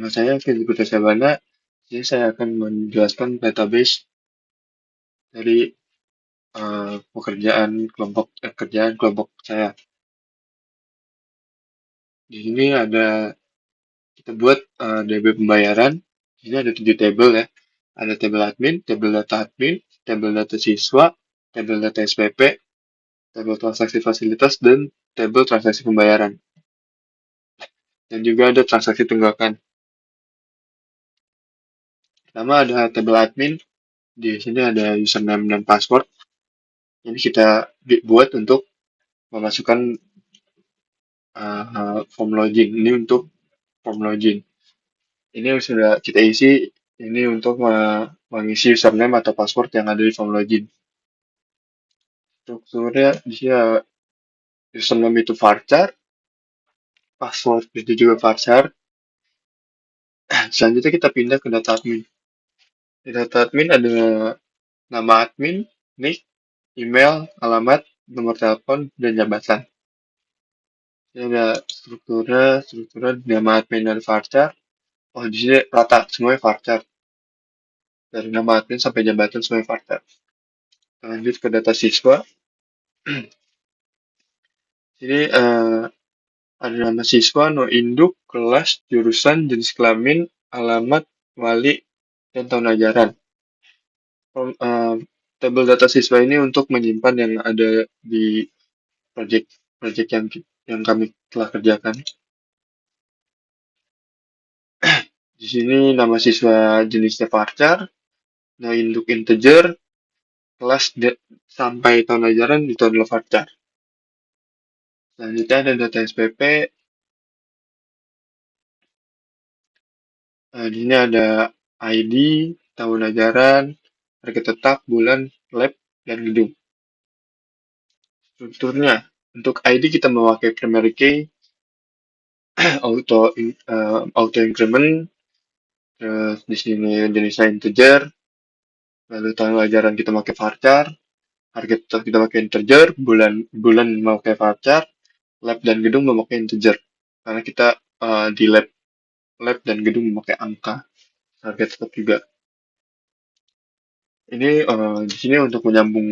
Nama saya Fili Putra Sabana. Jadi saya akan menjelaskan database dari kerjaan kelompok saya. Di sini kita buat DB pembayaran. Di sini ada 7 tabel ya. Ada tabel admin, tabel data siswa, tabel data SPP, tabel transaksi fasilitas, dan tabel transaksi pembayaran. Dan juga ada transaksi tunggakan. Pertama ada tabel admin. Di sini ada username dan password. Ini kita buat untuk memasukkan form login. Ini untuk form login. Ini yang sudah kita isi. Ini untuk mengisi username atau password yang ada di form login. Strukturnya di sini username itu varchar, password itu juga varchar. Selanjutnya kita pindah ke data admin. Di data admin ada nama admin, nick, email, alamat, nomor telepon, dan jabatan. Ini ada strukturnya nama admin dan varchar. Oh, di sini rata, semuanya varchar. Dari nama admin sampai jabatan semuanya varchar. Lanjut ke data siswa. Jadi ada nama siswa, no induk, kelas, jurusan, jenis kelamin, alamat, wali, dan tahun ajaran. Tabel data siswa ini untuk menyimpan yang ada di project yang kami telah kerjakan. Di sini nama siswa jenisnya varchar, no induk integer, kelas sampai tahun ajaran itu adalah varchar. Selanjutnya ada data SPP. Di sini ada ID, tahun ajaran, harga tetap, bulan, lab, dan gedung. Strukturnya, untuk ID kita memakai primary key, auto increment, terus di sini jenisnya integer, lalu tahun ajaran kita pakai varchar, harga tetap kita pakai integer, bulan memakai varchar, lab dan gedung memakai integer. Karena kita di lab dan gedung memakai angka, harga tetap juga. Ini di sini untuk menyambung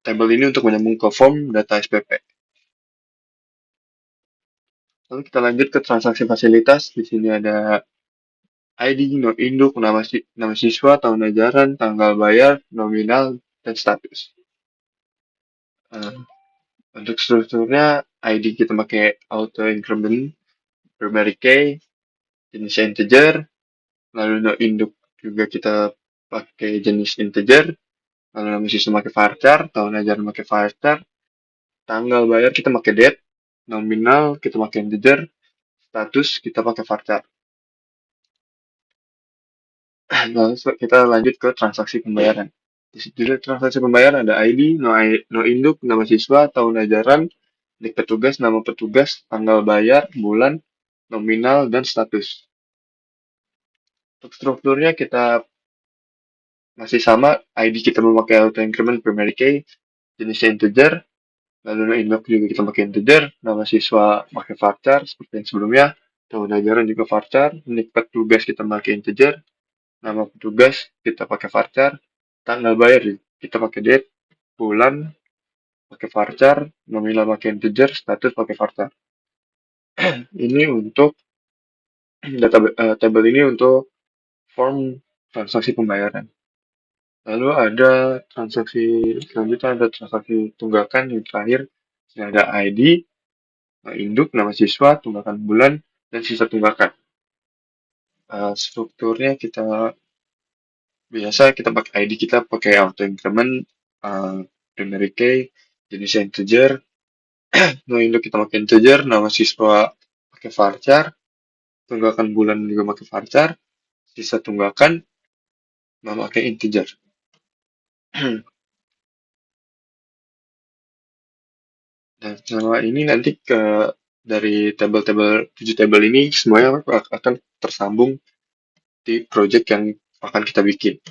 tabel ini untuk menyambung ke form data SPP. Lalu kita lanjut ke transaksi fasilitas. Di sini ada ID, no induk, nama siswa, tahun ajaran, tanggal bayar, nominal, dan status. Untuk strukturnya, ID kita pakai auto increment, primary key, jenisnya integer, lalu no induk juga kita pakai jenis integer, lalu nama siswa pakai varchar, tahun ajaran pakai varchar, tanggal bayar kita pakai date, nominal kita pakai integer, status kita pakai varchar. Lalu kita lanjut ke transaksi pembayaran. Di transaksi pembayaran ada ID, no induk, nama siswa, tahun ajaran, nik petugas, nama petugas, tanggal bayar, bulan, nominal, dan status. Untuk strukturnya kita masih sama, ID kita memakai auto increment primary key, jenisnya integer, lalu no induk juga kita pakai integer, nama siswa pakai varchar seperti yang sebelumnya, tahun ajaran juga varchar, nik petugas kita pakai integer, nama petugas kita pakai varchar, tanggal bayar kita pakai date, bulan pakai varchar, nominal pakai integer, status pakai varchar. Ini untuk tabel ini untuk form transaksi pembayaran. Lalu ada selanjutnya ada transaksi tunggakan yang terakhir. Ini ada ID, induk, nama siswa, tunggakan bulan, dan sisa tunggakan. Strukturnya biasa kita pakai ID kita pakai auto increment, primary key, jenisnya integer, no induk kita pakai integer, nama siswa pakai varchar, tunggakan bulan juga pakai varchar, sisa tunggakan memakai integer. Dan selama ini nanti dari 7 tabel ini semuanya akan tersambung di project yang akan kita bikin.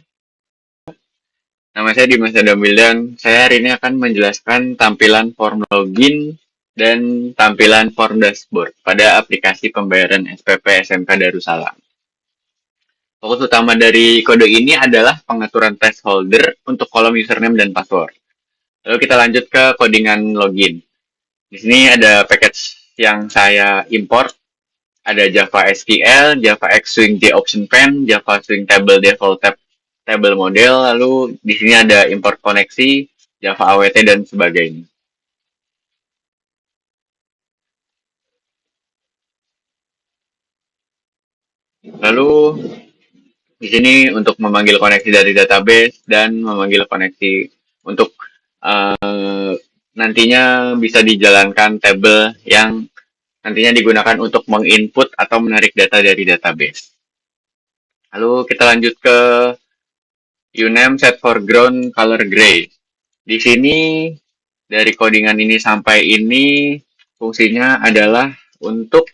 Nama saya Dimas Adamildan. Saya hari ini akan menjelaskan tampilan form login dan tampilan form dashboard pada aplikasi pembayaran SPP SMK Darussalam. Fokus utama dari kode ini adalah pengaturan placeholder untuk kolom username dan password. Lalu kita lanjut ke codingan login. Di sini ada package yang saya import. Ada Java SQL, Java Xswing JOption Pen, Java Swing Table Default Table Model, lalu di sini ada import koneksi, Java AWT dan sebagainya. Lalu di sini untuk memanggil koneksi dari database dan memanggil koneksi untuk uh, nantinya bisa dijalankan table yang nantinya digunakan untuk menginput atau menarik data dari database. Lalu kita lanjut ke uname set foreground color gray. Di sini dari codingan ini sampai ini fungsinya adalah untuk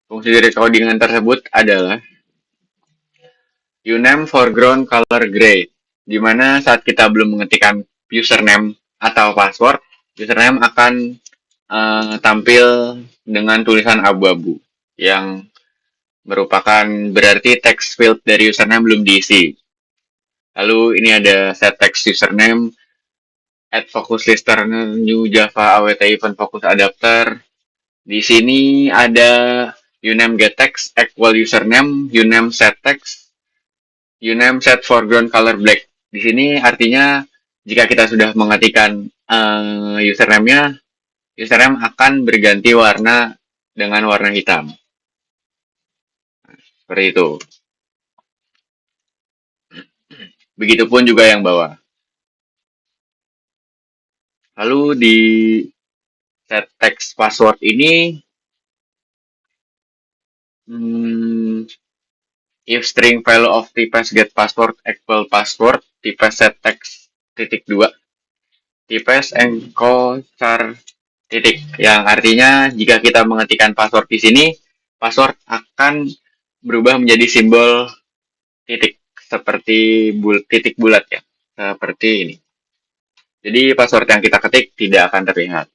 fungsi dari codingan tersebut adalah uname foreground color gray, di mana saat kita belum mengetikkan username atau password, username akan tampil dengan tulisan abu-abu yang merupakan berarti text field dari username belum diisi. Lalu ini ada set text username, add focus listener, new Java AWT event focus adapter. Di sini ada uname get text equal username, uname set text, uname set foreground color black. Di sini artinya jika kita sudah mengetikkan username-nya, username akan berganti warna dengan warna hitam. Seperti itu. Begitupun juga yang bawah. Lalu di set text password ini, if string value of tipes get password equal password, tipes set text titik 2, tipes enco char titik, yang artinya jika kita mengetikkan password di sini, password akan berubah menjadi simbol titik seperti titik bulat ya, seperti ini. Jadi password yang kita ketik tidak akan terlihat.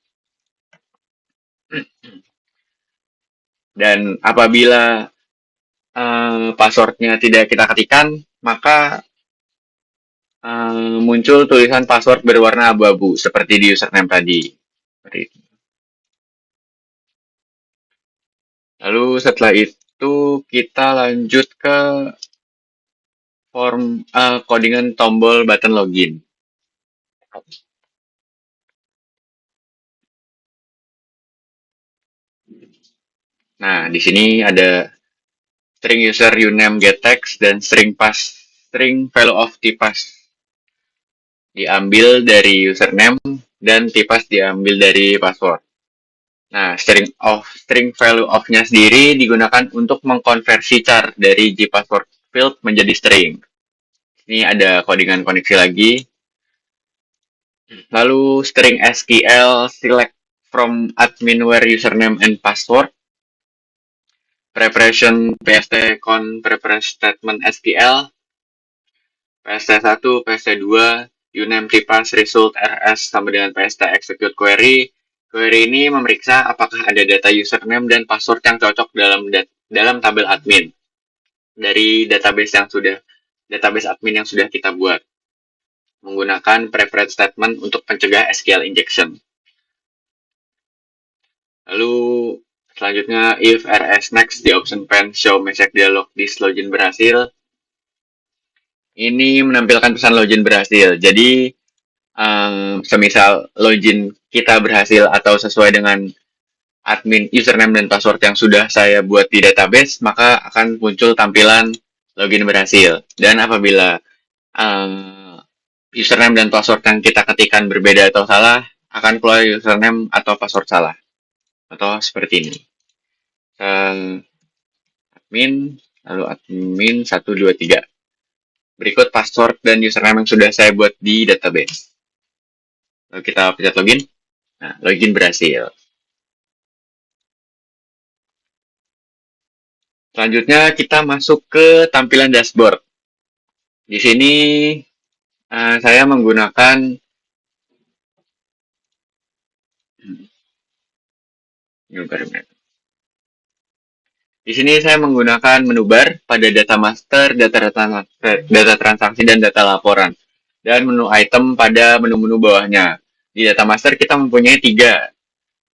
Dan apabila passwordnya tidak kita ketikkan, maka muncul tulisan password berwarna abu-abu seperti di username tadi. Lalu setelah itu kita lanjut ke form codingan tombol button login. Nah, di sini ada string user uname get text dan string value of tipas diambil dari username dan tipas diambil dari password. Nah, string value of-nya sendiri digunakan untuk mengkonversi char dari JPassword field menjadi string. Ini ada codingan koneksi lagi. Lalu string SQL select from admin where username and password. Preparation PST con preparation statement SQL. PST1, PST2, uname tipas result RS sama dengan PST execute query. Query ini memeriksa apakah ada data username dan password yang cocok dalam tabel admin dari database admin yang sudah kita buat menggunakan preference statement untuk pencegah SQL injection. Lalu selanjutnya if RS next di option pen show message dialog this login berhasil. Ini menampilkan pesan login berhasil. Jadi semisal login kita berhasil atau sesuai dengan admin username dan password yang sudah saya buat di database, maka akan muncul tampilan login berhasil. Dan apabila username dan password yang kita ketikkan berbeda atau salah, akan keluar username atau password salah. Atau seperti ini. Admin, lalu admin 123. Berikut password dan username yang sudah saya buat di database. Lalu kita pencet login. Nah, login berhasil. Selanjutnya kita masuk ke tampilan dashboard. Di sini Saya menggunakan di sini saya menggunakan menu bar pada data master, data transaksi dan data laporan, dan menu item pada menu-menu bawahnya. Di data master kita mempunyai tiga,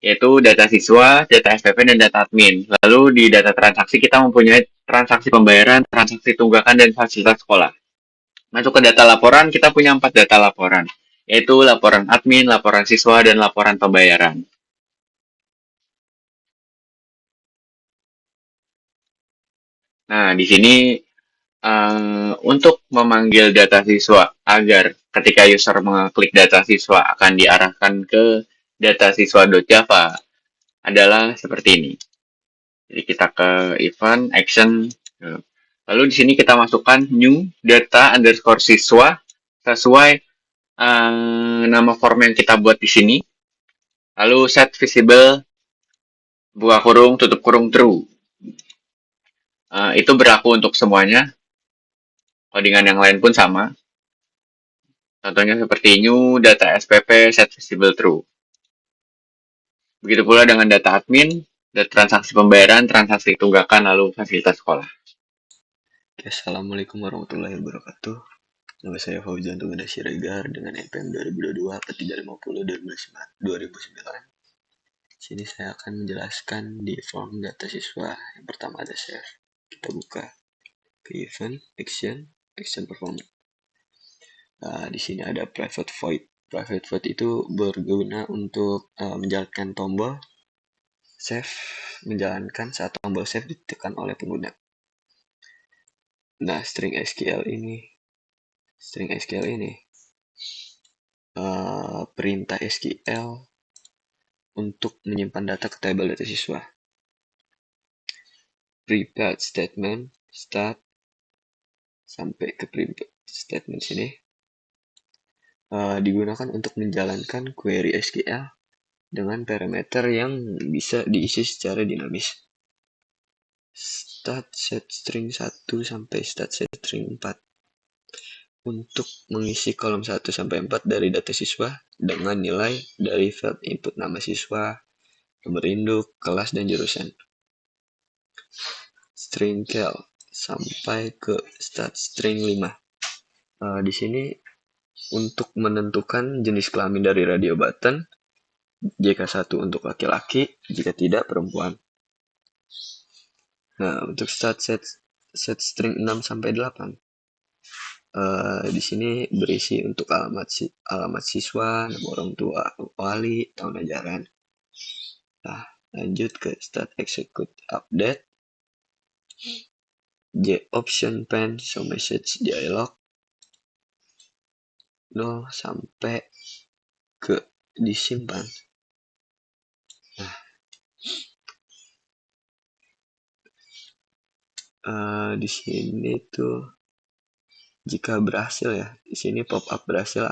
yaitu data siswa, data SPP, dan data admin. Lalu di data transaksi kita mempunyai transaksi pembayaran, transaksi tunggakan, dan fasilitas sekolah. Masuk ke data laporan, kita punya 4 data laporan, yaitu laporan admin, laporan siswa, dan laporan pembayaran. Nah, di sini untuk memanggil data siswa agar ketika user mengklik data siswa akan diarahkan ke data siswa.java adalah seperti ini. Jadi kita ke event, action, lalu di sini kita masukkan new data underscore siswa sesuai nama form yang kita buat di sini. Lalu set visible buka kurung tutup kurung true. Itu berlaku untuk semuanya. Codingan yang lain pun sama. Contohnya seperti new data SPP set visible true. Begitu pula dengan data admin, data transaksi pembayaran, transaksi tunggakan, lalu fasilitas sekolah. Oke, Assalamualaikum warahmatullahi wabarakatuh. Nama saya Fauzan Tuganda Siregar dengan NPM 2022 350 2009. Di sini saya akan menjelaskan di form data siswa. Yang pertama ada save. Kita buka ke event, action performance. Di sini ada private void. Private void itu berguna untuk menjalankan tombol save, menjalankan saat tombol save ditekan oleh pengguna. Nah, string SQL ini perintah SQL untuk menyimpan data ke tabel data siswa. Prepared statement start sampai ke prepared statement sini digunakan untuk menjalankan query SQL dengan parameter yang bisa diisi secara dinamis. Start set string 1 sampai start set string 4 untuk mengisi kolom 1 sampai 4 dari data siswa dengan nilai dari field input nama siswa, nomor induk, kelas, dan jurusan. String cal sampai ke start string 5. Di sini untuk menentukan jenis kelamin dari radio button, jika 1 untuk laki-laki, jika tidak perempuan. Nah, untuk start set string 6 sampai 8. Di sini berisi untuk alamat siswa, nama orang tua, wali, tahun ajaran. Nah, lanjut ke start execute update. J option pen show message dialog 0 sampai ke disimpan. Nah, di sini tuh jika berhasil ya, di sini pop up berhasil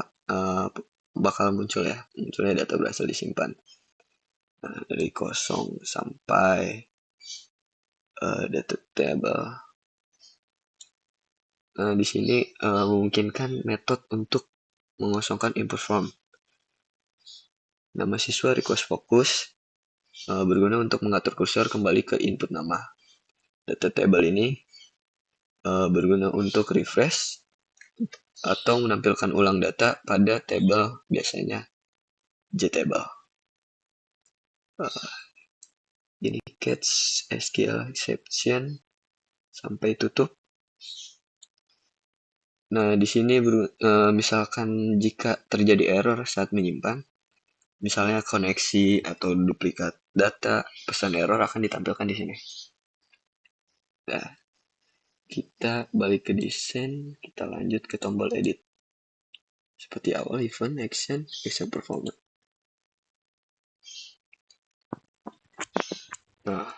bakal muncul ya, munculnya data berhasil disimpan. Nah, dari 0 sampai data table. Nah, di sini memungkinkan metode untuk mengosongkan input form. Nama siswa request focus berguna untuk mengatur kursor kembali ke input nama. Data table ini berguna untuk refresh atau menampilkan ulang data pada table, biasanya JTable. Ini catch SQL exception sampai tutup. Nah, di sini misalkan jika terjadi error saat menyimpan, misalnya koneksi atau duplikat data, pesan error akan ditampilkan di sini. Nah, kita balik ke desain, kita lanjut ke tombol edit. Seperti awal, event, action performance. Nah,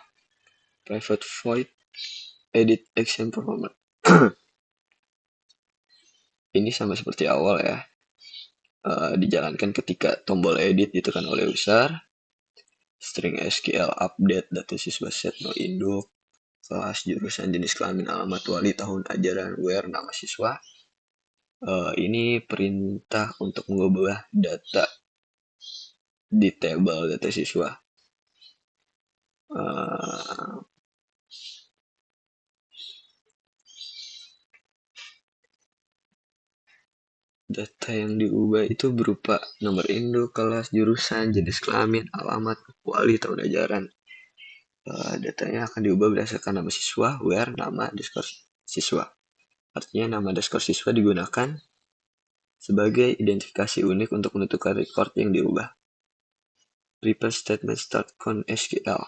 private void edit action performance. Ini sama seperti awal ya. Dijalankan ketika tombol edit ditekan oleh user. String SQL update data siswa set no induk, kelas, jurusan, jenis kelamin, alamat, wali, tahun ajaran, where, nama siswa. Ini perintah untuk mengubah data di tabel data siswa. Eh, Data yang diubah itu berupa nomor induk, kelas, jurusan, jenis kelamin, alamat, wali, tahun ajaran. Datanya akan diubah berdasarkan nama siswa, where, nama, underscore siswa. Artinya nama underscore siswa digunakan sebagai identifikasi unik untuk menentukan record yang diubah. Prepare statement start con SQL.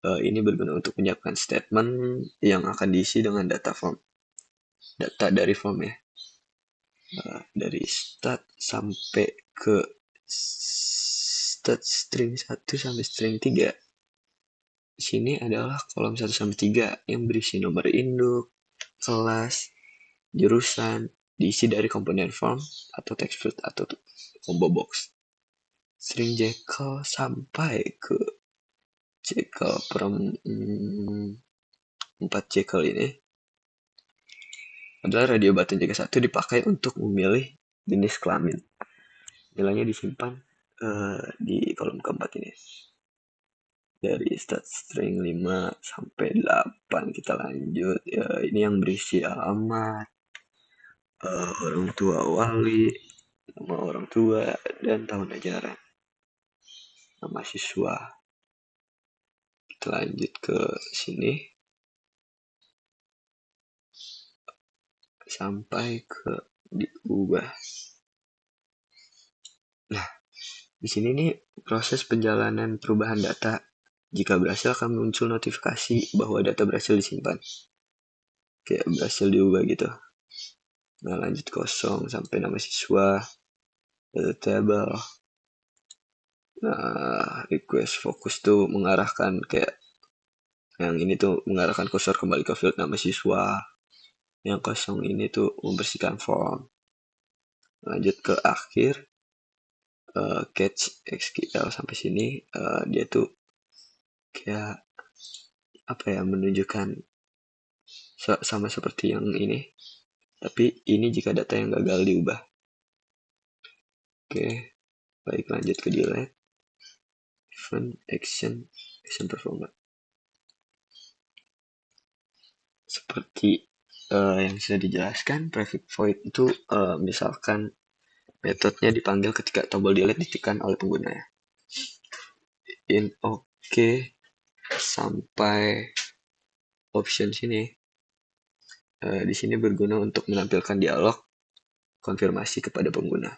Ini berguna untuk menyiapkan statement yang akan diisi dengan data dari form ya. Dari start sampai ke start string 1 sampai string 3. Di sini adalah kolom 1 sampai 3 yang berisi nomor induk, kelas, jurusan, diisi dari komponen form atau text field atau combo box. String Jekyll sampai ke Jekyll from 4 Jekyll ini adalah radio button Jekyll 1 dipakai untuk memilih jenis kelamin. Nilainya disimpan di kolom keempat ini. Dari start string 5 sampai 8 kita lanjut. Ini yang berisi alamat, orang tua wali, nama orang tua, dan tahun ajaran. Nama siswa. Kita lanjut ke sini. Sampai ke diubah. Nah, di sini nih proses penjalanan perubahan data. Jika berhasil akan muncul notifikasi bahwa data berhasil disimpan. Kayak berhasil diubah gitu. Nah, lanjut kosong sampai nama siswa, data table. Nah, request fokus tuh mengarahkan kayak yang ini tuh mengarahkan cursor kembali ke field nama siswa. Yang kosong ini tuh membersihkan form. Lanjut ke akhir. Catch SQL sampai sini dia tuh kayak apa ya, menunjukkan sama seperti yang ini, tapi ini jika data yang gagal diubah. Oke, baik, lanjut ke delete event action performance. Seperti yang sudah dijelaskan, private void itu misalkan metodenya dipanggil ketika tombol delete ditekan oleh pengguna ya. In oke sampai option sini. Di sini berguna untuk menampilkan dialog konfirmasi kepada pengguna.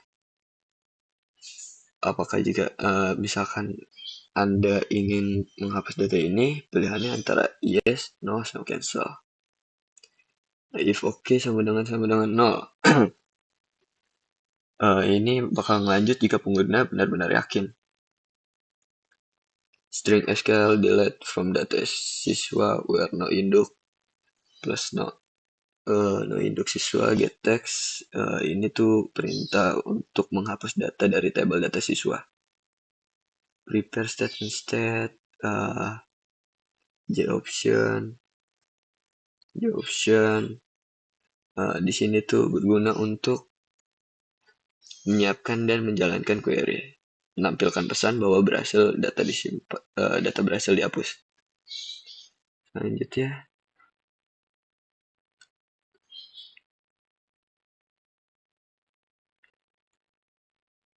Apakah jika misalkan Anda ingin menghapus data ini, pilihannya antara yes, no, sama cancel. If okay sama dengan 0. Ini bakal lanjut jika pengguna benar-benar yakin. String SQL delete from data siswa where no induk plus no induk siswa get text. Ini tuh perintah untuk menghapus data dari tabel data siswa. Prepare statement state J option. Di sini tuh berguna untuk menyiapkan dan menjalankan query, menampilkan pesan bahwa data berhasil dihapus. Lanjut ya.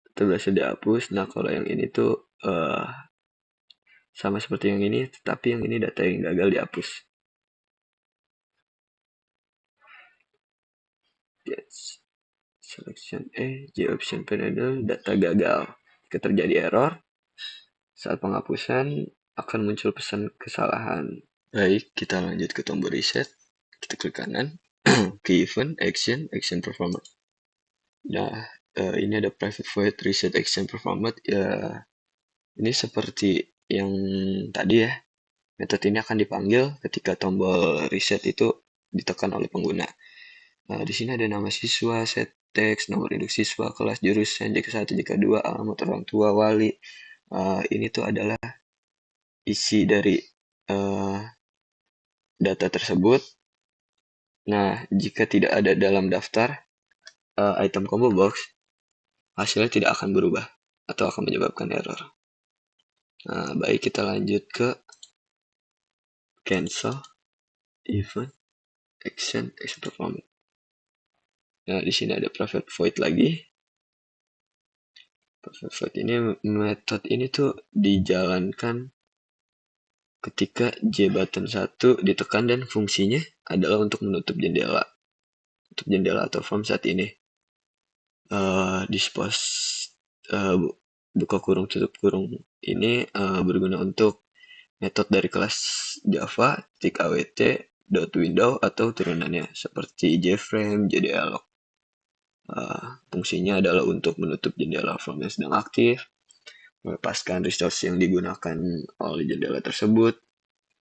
Data berhasil dihapus. Nah, kalau yang ini tuh sama seperti yang ini, tetapi yang ini data yang gagal dihapus. Yes. Selection J option panel data gagal. Jika terjadi error saat penghapusan akan muncul pesan kesalahan. Baik, kita lanjut ke tombol reset. Kita klik kanan ke event action performance. Nah, ini ada private void reset action performance. Ya, ini seperti yang tadi ya. Metode ini akan dipanggil ketika tombol reset itu ditekan oleh pengguna. Nah, di sini ada nama siswa, set text, nomor induk siswa, kelas, jurusan, JK1, JK2, alamat orang tua, wali. Ini tuh adalah isi dari data tersebut. Nah, jika tidak ada dalam daftar, item combo box, hasilnya tidak akan berubah atau akan menyebabkan error. Nah, baik, kita lanjut ke cancel, event, action, performance. Nah, di sini ada private void lagi. Private void ini, metode ini tuh dijalankan ketika J button 1 ditekan dan fungsinya adalah untuk menutup jendela. Untuk jendela atau form saat ini. Dispose buka kurung tutup kurung ini berguna untuk metode dari kelas Java, awt, .window atau turunannya seperti jframe, jdialog. Fungsinya adalah untuk menutup jendela form yang sedang aktif, melepaskan resource yang digunakan oleh jendela tersebut,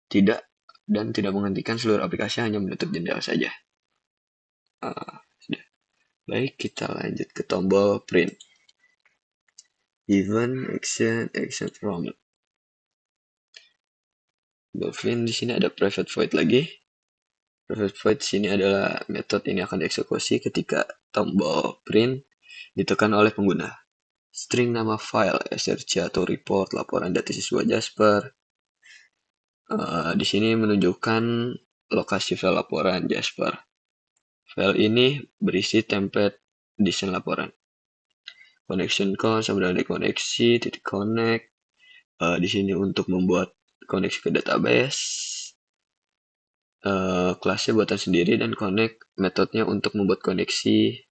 tidak menghentikan seluruh aplikasi, hanya menutup jendela saja. Sudah. Baik, kita lanjut ke tombol print. Event, action from. Print di sini ada private void lagi. Private void di sini adalah metode ini akan dieksekusi ketika tombol print ditekan oleh pengguna. String nama file, src atau report, laporan data siswa Jasper. Di sini menunjukkan lokasi file laporan Jasper. File ini berisi template desain laporan. Connection call sama dengan koneksi, titik connect. Di sini untuk membuat koneksi ke database. Kelasnya buatan sendiri dan connect metodenya untuk membuat koneksi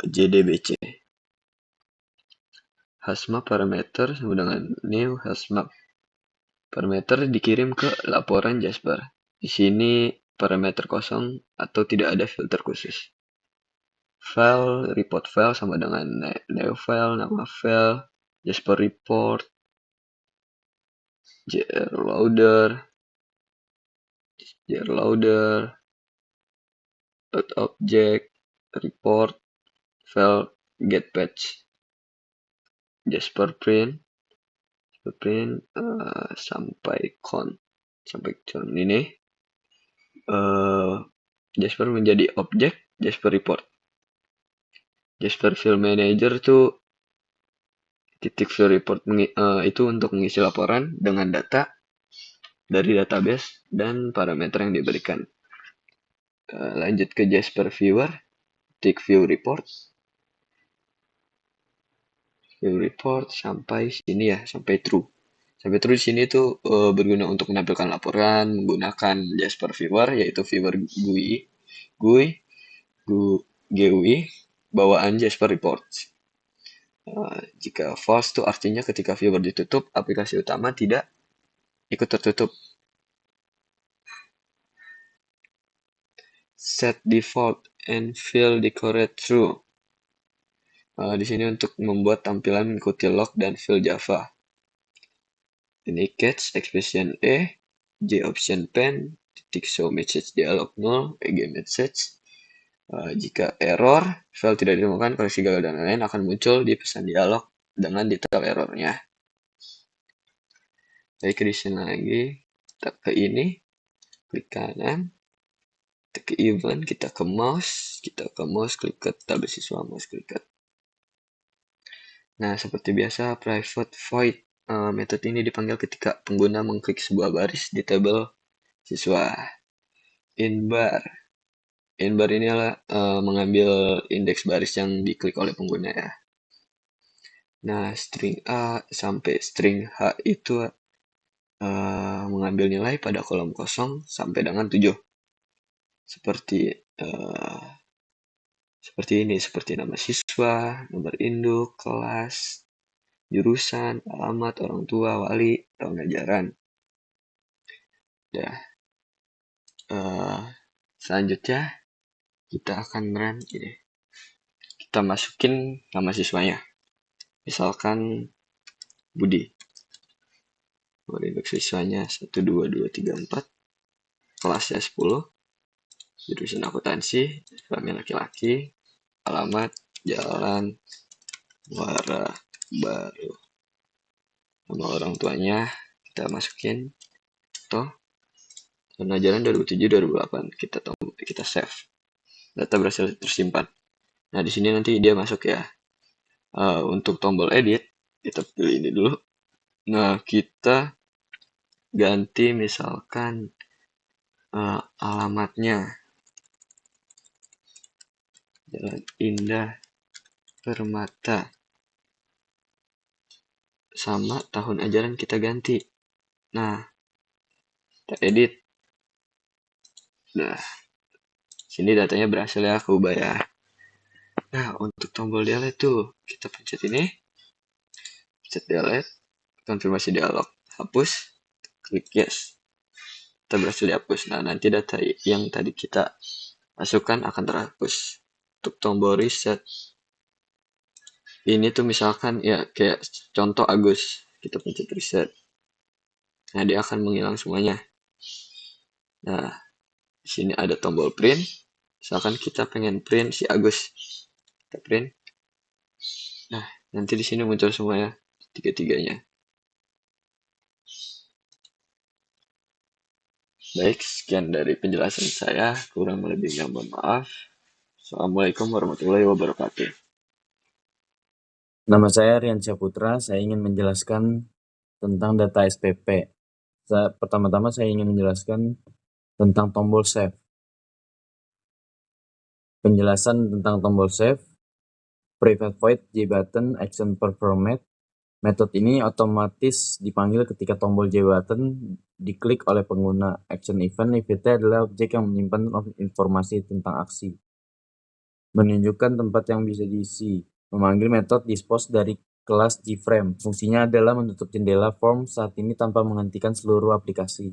JDBC. Hashmap parameter sama dengan new hashmap. Parameter dikirim ke laporan Jasper. Di sini parameter kosong atau tidak ada filter khusus. File, report file sama dengan new file, nama file, Jasper report, JR loader, dot object, report, file, get patch, Jasper print, sampai con ini. Jasper menjadi objek Jasper report. Jasper Field Manager tuh titik field report itu untuk mengisi laporan dengan data dari database dan parameter yang diberikan. Lanjut ke Jasper Viewer, titik view report. View report sampai sini ya, sampai true. Sampai true di sini tuh berguna untuk menampilkan laporan menggunakan Jasper Viewer, yaitu viewer GUI bawaan Jasper Reports. Jika false itu artinya ketika viewer ditutup, aplikasi utama tidak ikut tertutup. Set default and fill decorate true. Di sini untuk membuat tampilan mengikuti log dan fill Java. Ini catch expression J option pen, titik show message dialog 0, EG message. Jika error, file tidak ditemukan, koneksi gagal dan lain-lain akan muncul di pesan dialog dengan detail errornya. Saya ke sini lagi, kita ke ini, klik kanan, kita ke event, kita ke mouse, klik ke tab siswa, mouse klik ke. Nah, seperti biasa, private void metode ini dipanggil ketika pengguna mengklik sebuah baris di tabel siswa. Inbar ini adalah mengambil indeks baris yang diklik oleh pengguna ya. Nah, string A sampai string H itu mengambil nilai pada kolom kosong sampai dengan 7. Seperti ini, seperti nama siswa, nomor induk, kelas, jurusan, alamat, orang tua, wali, tahun ajaran. Selanjutnya kita akan run ini. Kita masukin nama siswanya. Misalkan Budi. Nomor induk siswanya 12234. Kelasnya 10. Jurusan akuntansi, kelamin laki-laki, alamat Jalan Muara Baru. Nama orang tuanya kita masukin. Tahun ajaran 2007-2008. Kita save. data berhasil tersimpan. Nah, di sini nanti dia masuk ya. Untuk tombol edit, kita pilih ini dulu. Nah, kita ganti misalkan alamatnya Jalan Indah Permata, sama tahun ajaran kita ganti. Nah, kita edit. Nah, sini datanya berhasil ya aku ubah ya. Nah, untuk tombol delete tuh, kita pencet ini, pencet delete, konfirmasi dialog, hapus, klik yes. Kita berhasil dihapus. Nah, nanti data yang tadi kita masukkan akan terhapus. Untuk tombol reset, ini tuh misalkan ya kayak contoh Agus, kita pencet reset. Nah, dia akan menghilang semuanya. Nah, di sini ada tombol print. Misalkan kita pengen print si Agus, kita print. Nah, nanti di sini muncul semuanya, tiga-tiganya. Baik, sekian dari penjelasan saya. Kurang lebihnya mohon maaf. Assalamualaikum warahmatullahi wabarakatuh. Nama saya Rian Putra. Saya ingin menjelaskan tentang data SPP. Pertama-tama saya ingin menjelaskan tentang tombol save. Penjelasan tentang tombol save, private void J button action performed. Metode ini otomatis dipanggil ketika tombol J button diklik oleh pengguna. Action event EVT adalah objek yang menyimpan informasi tentang aksi. Menunjukkan tempat yang bisa diisi. Memanggil metode dispose dari kelas JFrame. Fungsinya adalah menutup jendela form saat ini tanpa menghentikan seluruh aplikasi.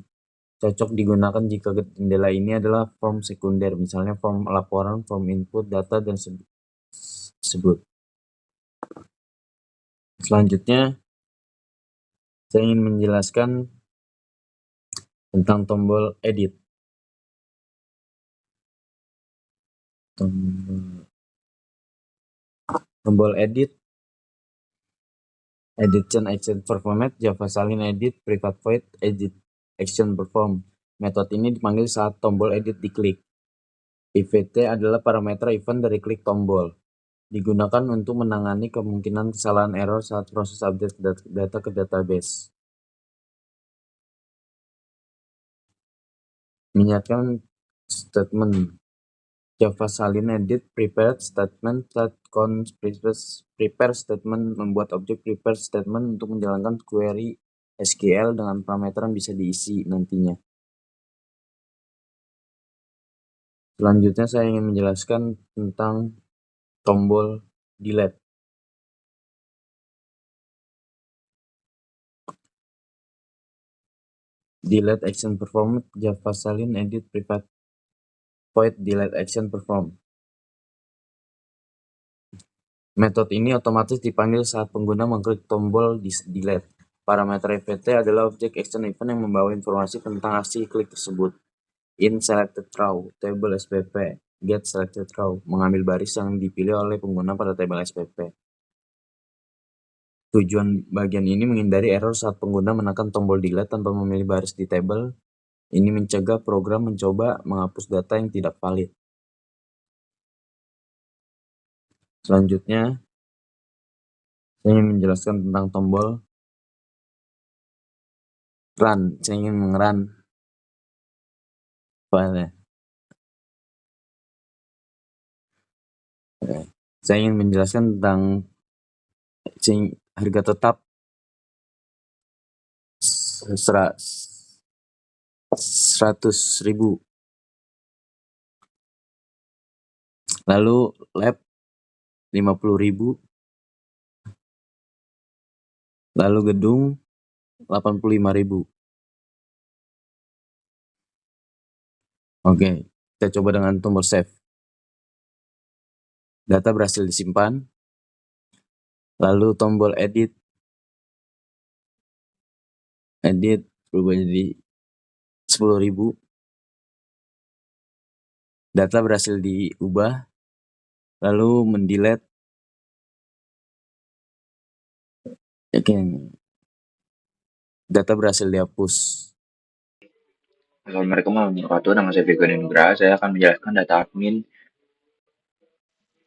Cocok digunakan jika jendela ini adalah form sekunder, misalnya form laporan, form input, data, dan sebut. Selanjutnya, saya ingin menjelaskan tentang tombol edit. Tombol edit, edition action performed, Java salin edit, private void, edit action perform. Metode ini dipanggil saat tombol edit diklik. EVT adalah parameter event dari klik tombol. Digunakan untuk menangani kemungkinan kesalahan error saat proses update data ke database. Menyiapkan statement Java salin edit prepared statement prepare statement membuat objek prepare statement untuk menjalankan query SQL dengan parameter yang bisa diisi nantinya. Selanjutnya saya ingin menjelaskan tentang tombol delete. Delete action performed Java salin edit private void delete action perform. Metode ini otomatis dipanggil saat pengguna mengklik tombol delete. Parameter EVT adalah objek action event yang membawa informasi tentang aksi klik tersebut. In selected row, table SPP, get selected row, mengambil baris yang dipilih oleh pengguna pada tabel SPP. Tujuan bagian ini menghindari error saat pengguna menekan tombol delete tanpa memilih baris di tabel. Ini mencegah program mencoba menghapus data yang tidak valid. Selanjutnya, saya ingin menjelaskan tentang tombol run. Saya ingin mengerun file. Saya ingin menjelaskan tentang harga tetap 100.000. Lalu lab 50.000. Lalu gedung 85.000. Oke, kita coba dengan tombol save. Data berhasil disimpan. Lalu tombol edit berubah jadi 10.000. Data berhasil diubah. Lalu mendelete. Oke. Data berhasil dihapus. Assalamualaikum warahmatullahi wabarakatuh. Nama saya Viko Nugraha. Saya akan menjelaskan data admin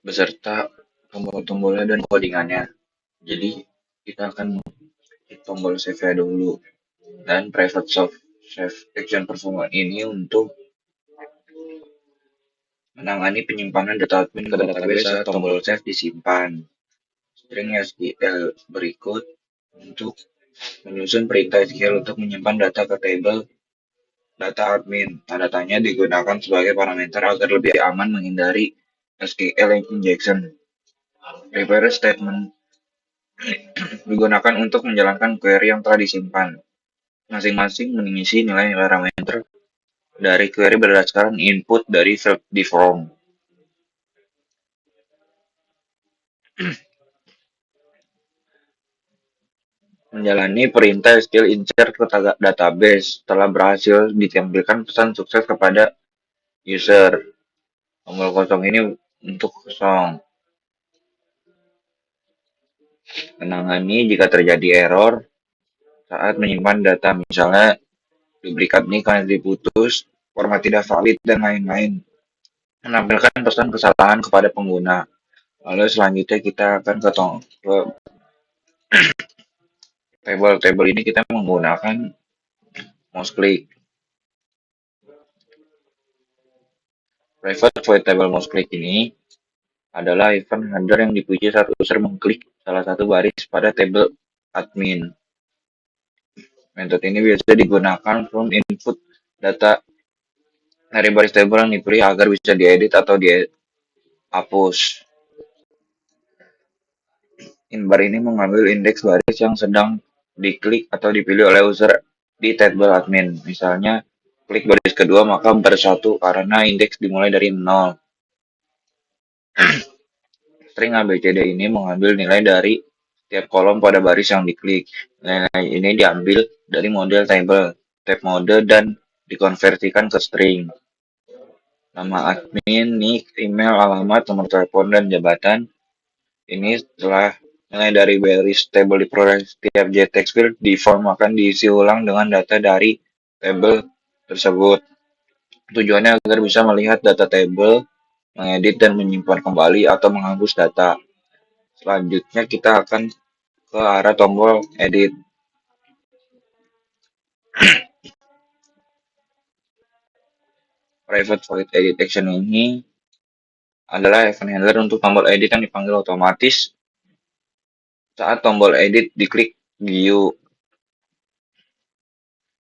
beserta tombol-tombolnya dan codingannya. Jadi kita akan klik tombol save dulu dan private soft save action performance ini untuk menangani penyimpanan data admin ke database saat tombol save disimpan. String SQL berikut untuk menyusun perintah SQL untuk menyimpan data ke table data admin. Tanda tanya digunakan sebagai parameter agar lebih aman menghindari SQL injection. Reverse statement digunakan untuk menjalankan query yang telah disimpan. Masing-masing mengisi nilai-nilai parameter dari query berdasarkan input dari field di form. Menjalani perintah SQL insert ke database setelah berhasil ditampilkan pesan sukses kepada user. Tombol kosong ini untuk kosong. Menangani jika terjadi error saat menyimpan data, misalnya duplikat nik karena diputus, format tidak valid, dan lain-lain. Menampilkan pesan kesalahan kepada pengguna. Lalu selanjutnya kita akan ke table ini kita menggunakan mouse click. Private void table mouse click ini adalah event handler yang dipuji saat user mengklik salah satu baris pada table admin. Metode ini biasa digunakan from input data dari baris table yang dipilih agar bisa diedit atau dihapus. Inbar ini mengambil indeks baris yang sedang diklik atau dipilih oleh user di table admin. Misalnya, klik baris kedua maka bersatu karena indeks dimulai dari 0. String ABCD ini mengambil nilai dari setiap kolom pada baris yang diklik. Nilai ini diambil dari model table, tab mode, dan dikonversikan ke string. Nama admin, nick, email, alamat, nomor telepon, dan jabatan. Ini setelah nilai dari baris table diperoleh setiap JText field di form akan diisi ulang dengan data dari table tersebut. Tujuannya agar bisa melihat data table, mengedit dan menyimpan kembali atau menghapus data. Selanjutnya kita akan ke arah tombol edit. Private void edit action ini adalah event handler untuk tombol edit yang dipanggil otomatis saat tombol edit diklik view.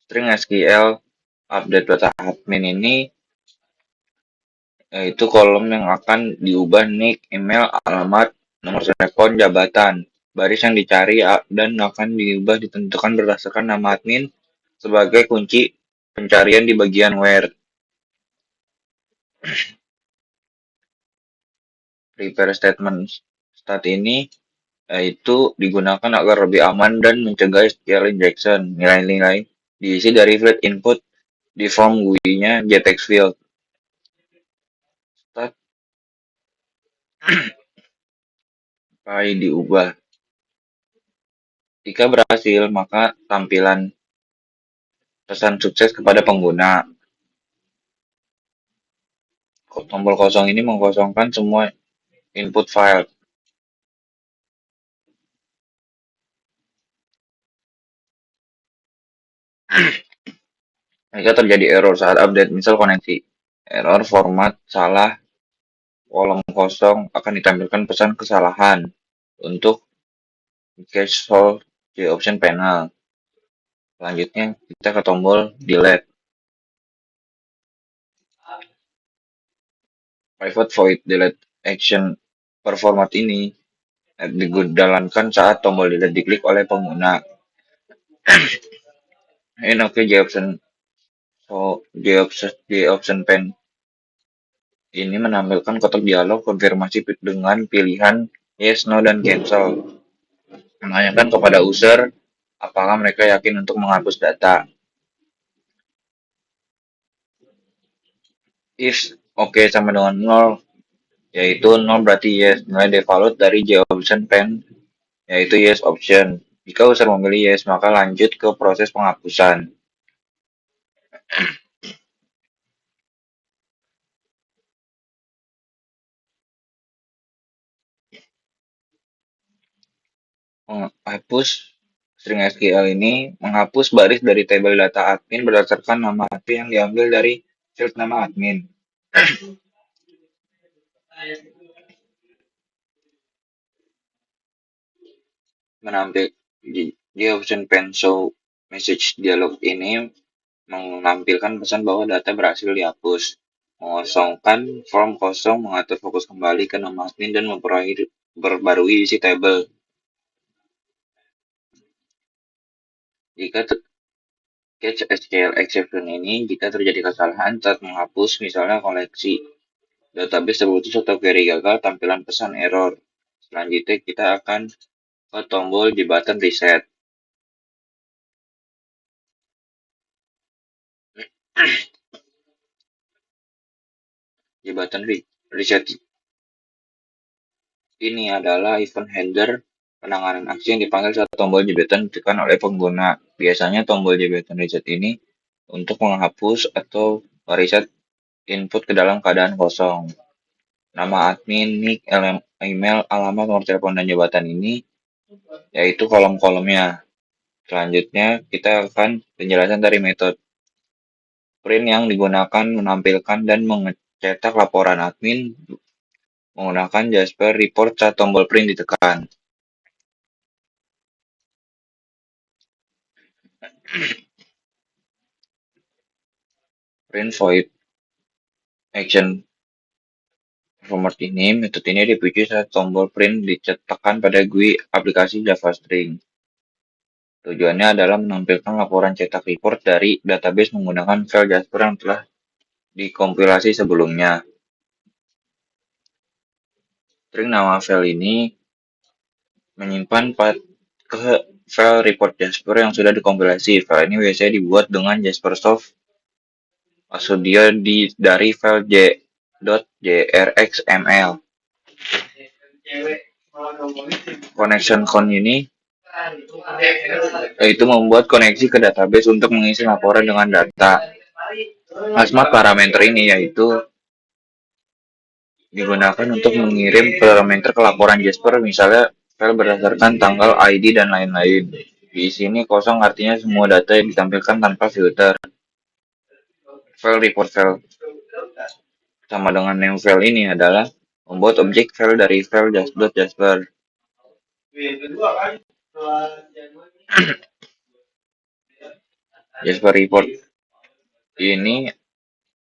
String SQL update data admin ini yaitu kolom yang akan diubah nick, email, alamat, nomor telepon, jabatan. Baris yang dicari dan akan diubah ditentukan berdasarkan nama admin sebagai kunci pencarian di bagian where. Repair statement stat ini yaitu digunakan agar lebih aman dan mencegah SQL injection. Nilai-nilai diisi dari field input di form GUI-nya JText field. Stat diubah. Jika berhasil, maka tampilan pesan sukses kepada pengguna. Tombol kosong ini mengkosongkan semua input file. Jika terjadi error saat update, misal koneksi, error format salah, kolom kosong akan ditampilkan pesan kesalahan untuk cache solve di option panel. Selanjutnya kita ke tombol delete. Private void delete action performat ini dijalankan saat tombol delete diklik oleh pengguna. In OK JOption pane ini menampilkan kotak dialog konfirmasi dengan pilihan yes, no, dan cancel. Menanyakan kepada user apakah mereka yakin untuk menghapus data. If OK sama dengan 0, yaitu 0 berarti yes. Nilai default dari JOption pane yaitu yes option. Jika user memilih yes, maka lanjut ke proses penghapusan. menghapus string SQL ini menghapus baris dari tabel data admin berdasarkan nama admin yang diambil dari field nama admin. Menampil di option pen show message dialog ini menampilkan pesan bahwa data berhasil dihapus. Mengosongkan form kosong, mengatur fokus kembali ke nama admin dan memperbarui isi tabel. Jika catch SQL exception ini jika terjadi kesalahan saat menghapus misalnya koleksi database terputus atau query gagal, tampilan pesan error. Selanjutnya kita akan ke tombol di button reset. Di button reset ini adalah event handler penanganan aksi yang dipanggil saat tombol jabatan ditekan oleh pengguna. Biasanya tombol jabatan reset ini untuk menghapus atau mereset input ke dalam keadaan kosong. Nama admin, nick, email, alamat, nomor telepon, dan jabatan ini yaitu kolom-kolomnya. Selanjutnya kita akan penjelasan dari metode print yang digunakan menampilkan dan mencetak laporan admin menggunakan Jasper Report saat tombol print ditekan. Print void action performer ini, metode ini dipicu saat tombol print dicetakkan pada GUI aplikasi JavaString. Tujuannya adalah menampilkan laporan cetak report dari database menggunakan file Jasper yang telah dikompilasi sebelumnya. String nama file ini menyimpan ke file report Jasper yang sudah dikompilasi. File ini biasanya dibuat dengan Jaspersoft Studio dari file j.jrxml. Connection count ini yaitu membuat koneksi ke database untuk mengisi laporan dengan data. Asmat parameter ini yaitu digunakan untuk mengirim parameter ke laporan Jasper, misalnya file berdasarkan tanggal, ID, dan lain-lain. Di sini kosong artinya semua data yang ditampilkan tanpa filter. File report file sama dengan name file ini adalah membuat objek file dari file .jasper. Jasper report ini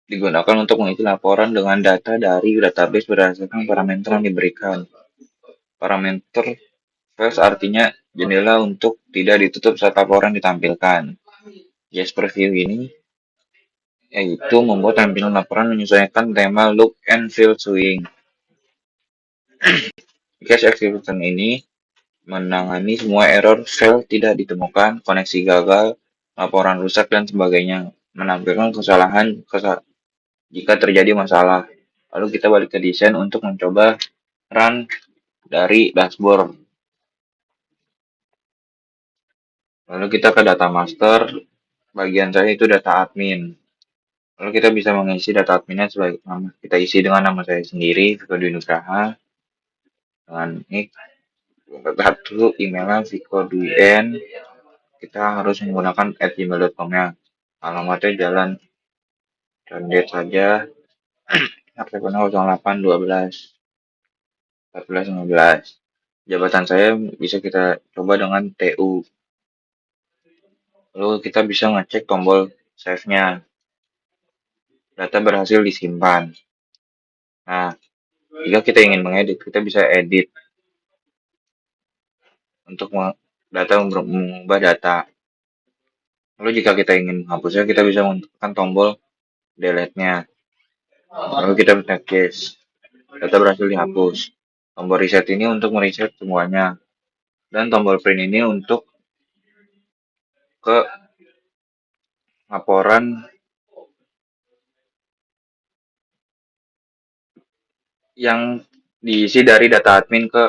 digunakan untuk mengisi laporan dengan data dari database berdasarkan parameter yang diberikan. Parameter files artinya jendela untuk tidak ditutup saat laporan ditampilkan. Jasper view ini yaitu membuat tampilan laporan menyesuaikan tema look and feel swing. Cache execution ini menangani semua error, file tidak ditemukan, koneksi gagal, laporan rusak, dan sebagainya. Menampilkan kesalahan jika terjadi masalah. Lalu kita balik ke desain untuk mencoba run dari dashboard. Lalu kita ke data master, bagian saya itu data admin. Lalu kita bisa mengisi data adminnya sebagai nama. Kita isi dengan nama saya sendiri, Viko Dwi Nugraha. Dengan nick, satu emailnya Viko Dwien. Kita harus menggunakan @gmail.com-nya. Alamatnya Jalan Condet saja. Teleponnya 0812 1415. Jabatan saya bisa kita coba dengan TU. Lalu kita bisa ngecek tombol save-nya. Data berhasil disimpan. Nah, jika kita ingin mengedit, kita bisa edit untuk mengubah data. Lalu jika kita ingin menghapusnya, kita bisa menekan tombol delete-nya. Lalu kita bisa case. Data berhasil dihapus. Tombol reset ini untuk mereset semuanya. Dan tombol print ini untuk ke laporan yang diisi dari data admin ke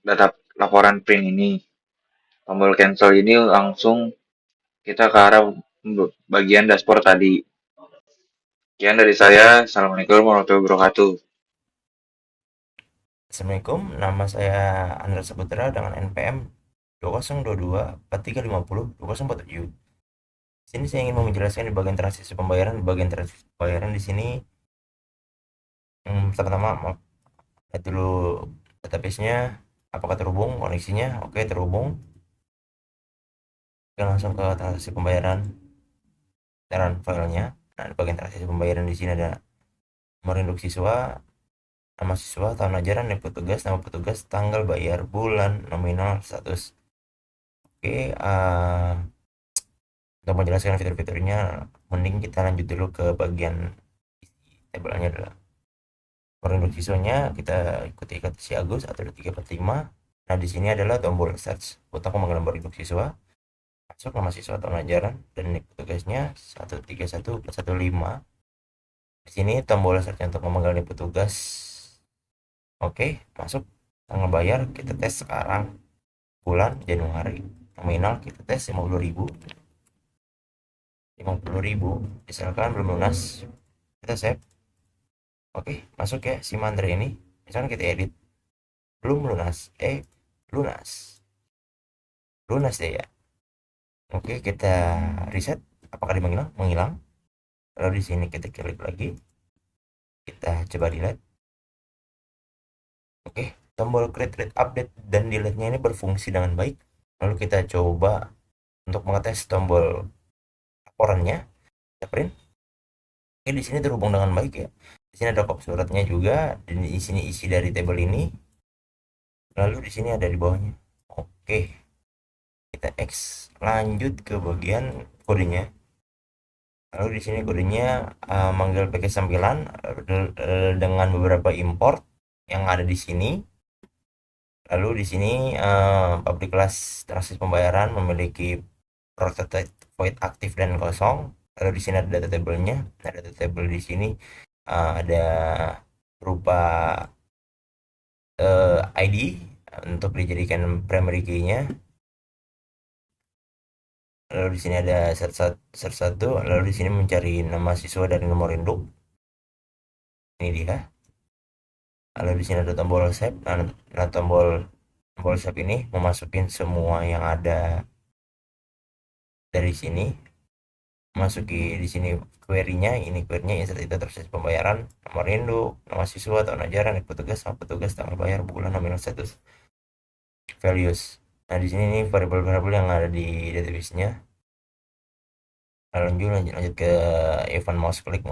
data laporan print ini. Tombol cancel ini langsung kita ke arah bagian dashboard tadi. Sekian dari saya. Assalamualaikum warahmatullahi wabarakatuh. Assalamualaikum, nama saya Andra Saputra dengan NPM 2022 4350 2047. Sini saya ingin menjelaskan di bagian transaksi pembayaran. Di bagian transaksi pembayaran di sini pertama lihat dulu database-nya apakah terhubung, koneksinya oke terhubung. Kita langsung ke transaksi pembayaran dan filenya. Nah, di bagian transaksi pembayaran di sini ada nomor induk siswa, nama siswa, tahun ajaran, nama petugas, tanggal bayar, bulan, nominal, status. Oke, untuk menjelaskan fitur-fiturnya, mending kita lanjut dulu ke bagian isi tabelnya adalah nomor induk siswanya kita ikuti kata si Agus atau 345. Nah, di sini adalah tombol search untuk memanggil nomor induk siswa, masuk nama siswa, tahun ajaran, dan nik petugasnya 131415. Di sini tombol search untuk memanggil nik petugas. Oke, masuk tanggal bayar kita tes sekarang, bulan Januari, nominal kita tes 50.000, misalkan belum lunas, kita save. Oke, masuk ya si mantra ini, misalkan kita edit, belum lunas, lunas deh ya. Oke, kita reset, apakah dia menghilang? Lalu di sini kita klik lagi, kita coba delete. Oke, tombol create update dan delete-nya ini berfungsi dengan baik. Lalu kita coba untuk mengetes tombol laporannya, kita print. Oke, di sini terhubung dengan baik ya. Di sini ada copy suratnya juga, dan di sini isi dari tabel ini. Lalu di sini ada di bawahnya. Oke, kita X, lanjut ke bagian kodenya. Lalu di sini kodenya manggil pakai sampilan dengan beberapa import yang ada di sini. Lalu di sini public class transaksi pembayaran memiliki protected void aktif dan kosong. Lalu di sini ada data tabelnya. Nah, data tabel di sini ada berupa ID untuk dijadikan primary key-nya. Lalu di sini ada search 1, lalu di sini mencari nama siswa dari nomor induk. Ini dia. Lalu di sini ada tombol save. Nah, tombol save ini memasukin semua yang ada dari sini. Masuki di sini query-nya, ini query-nya insert itu terus pembayaran, nomor induk, nama siswa, tahun ajaran, petugas, sama petugas, tanggal bayar, bulan, nominal, status, values. Nah, di sini ini variabel-variabel yang ada di database-nya. Lanjut ke event mouse click.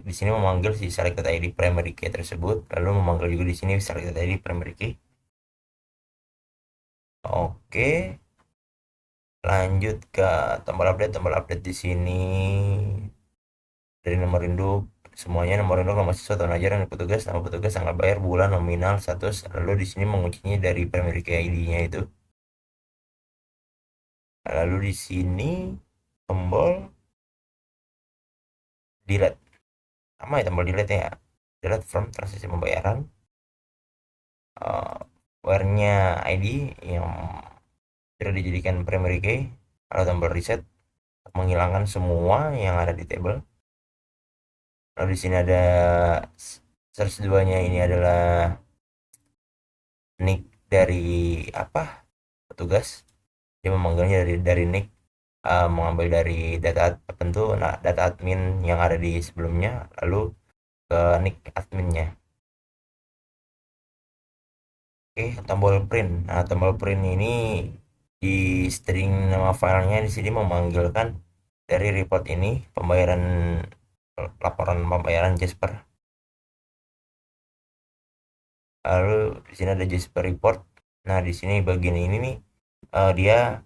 Di sini memanggil si selected ID primary key tersebut, lalu memanggil juga di sini selected ID primary key. Oke, lanjut ke tombol update di sini dari nomor induk semuanya, nomor induk, nama siswa, tahun ajaran, petugas, nama petugas, tanggal bayar, bulan, nominal, status. Lalu di sini menguncinya dari primary key ID-nya itu. Lalu di sini tombol delete, sama ya tombol delete ya, delete from transaksi pembayaran. Where-nya ID yang sudah dijadikan primary key. Lalu tombol reset menghilangkan semua yang ada di table. Lalu di sini ada search 2-nya, ini adalah nick dari petugas. Dia memanggilnya dari nick, mengambil dari data tertentu, data admin yang ada di sebelumnya, lalu ke nick adminnya. Oke, tombol print. Nah, tombol print ini di string nama filenya di sini memanggilkan dari report ini laporan pembayaran Jasper. Lalu di sini ada Jasper report. Nah, di sini bagian ini nih dia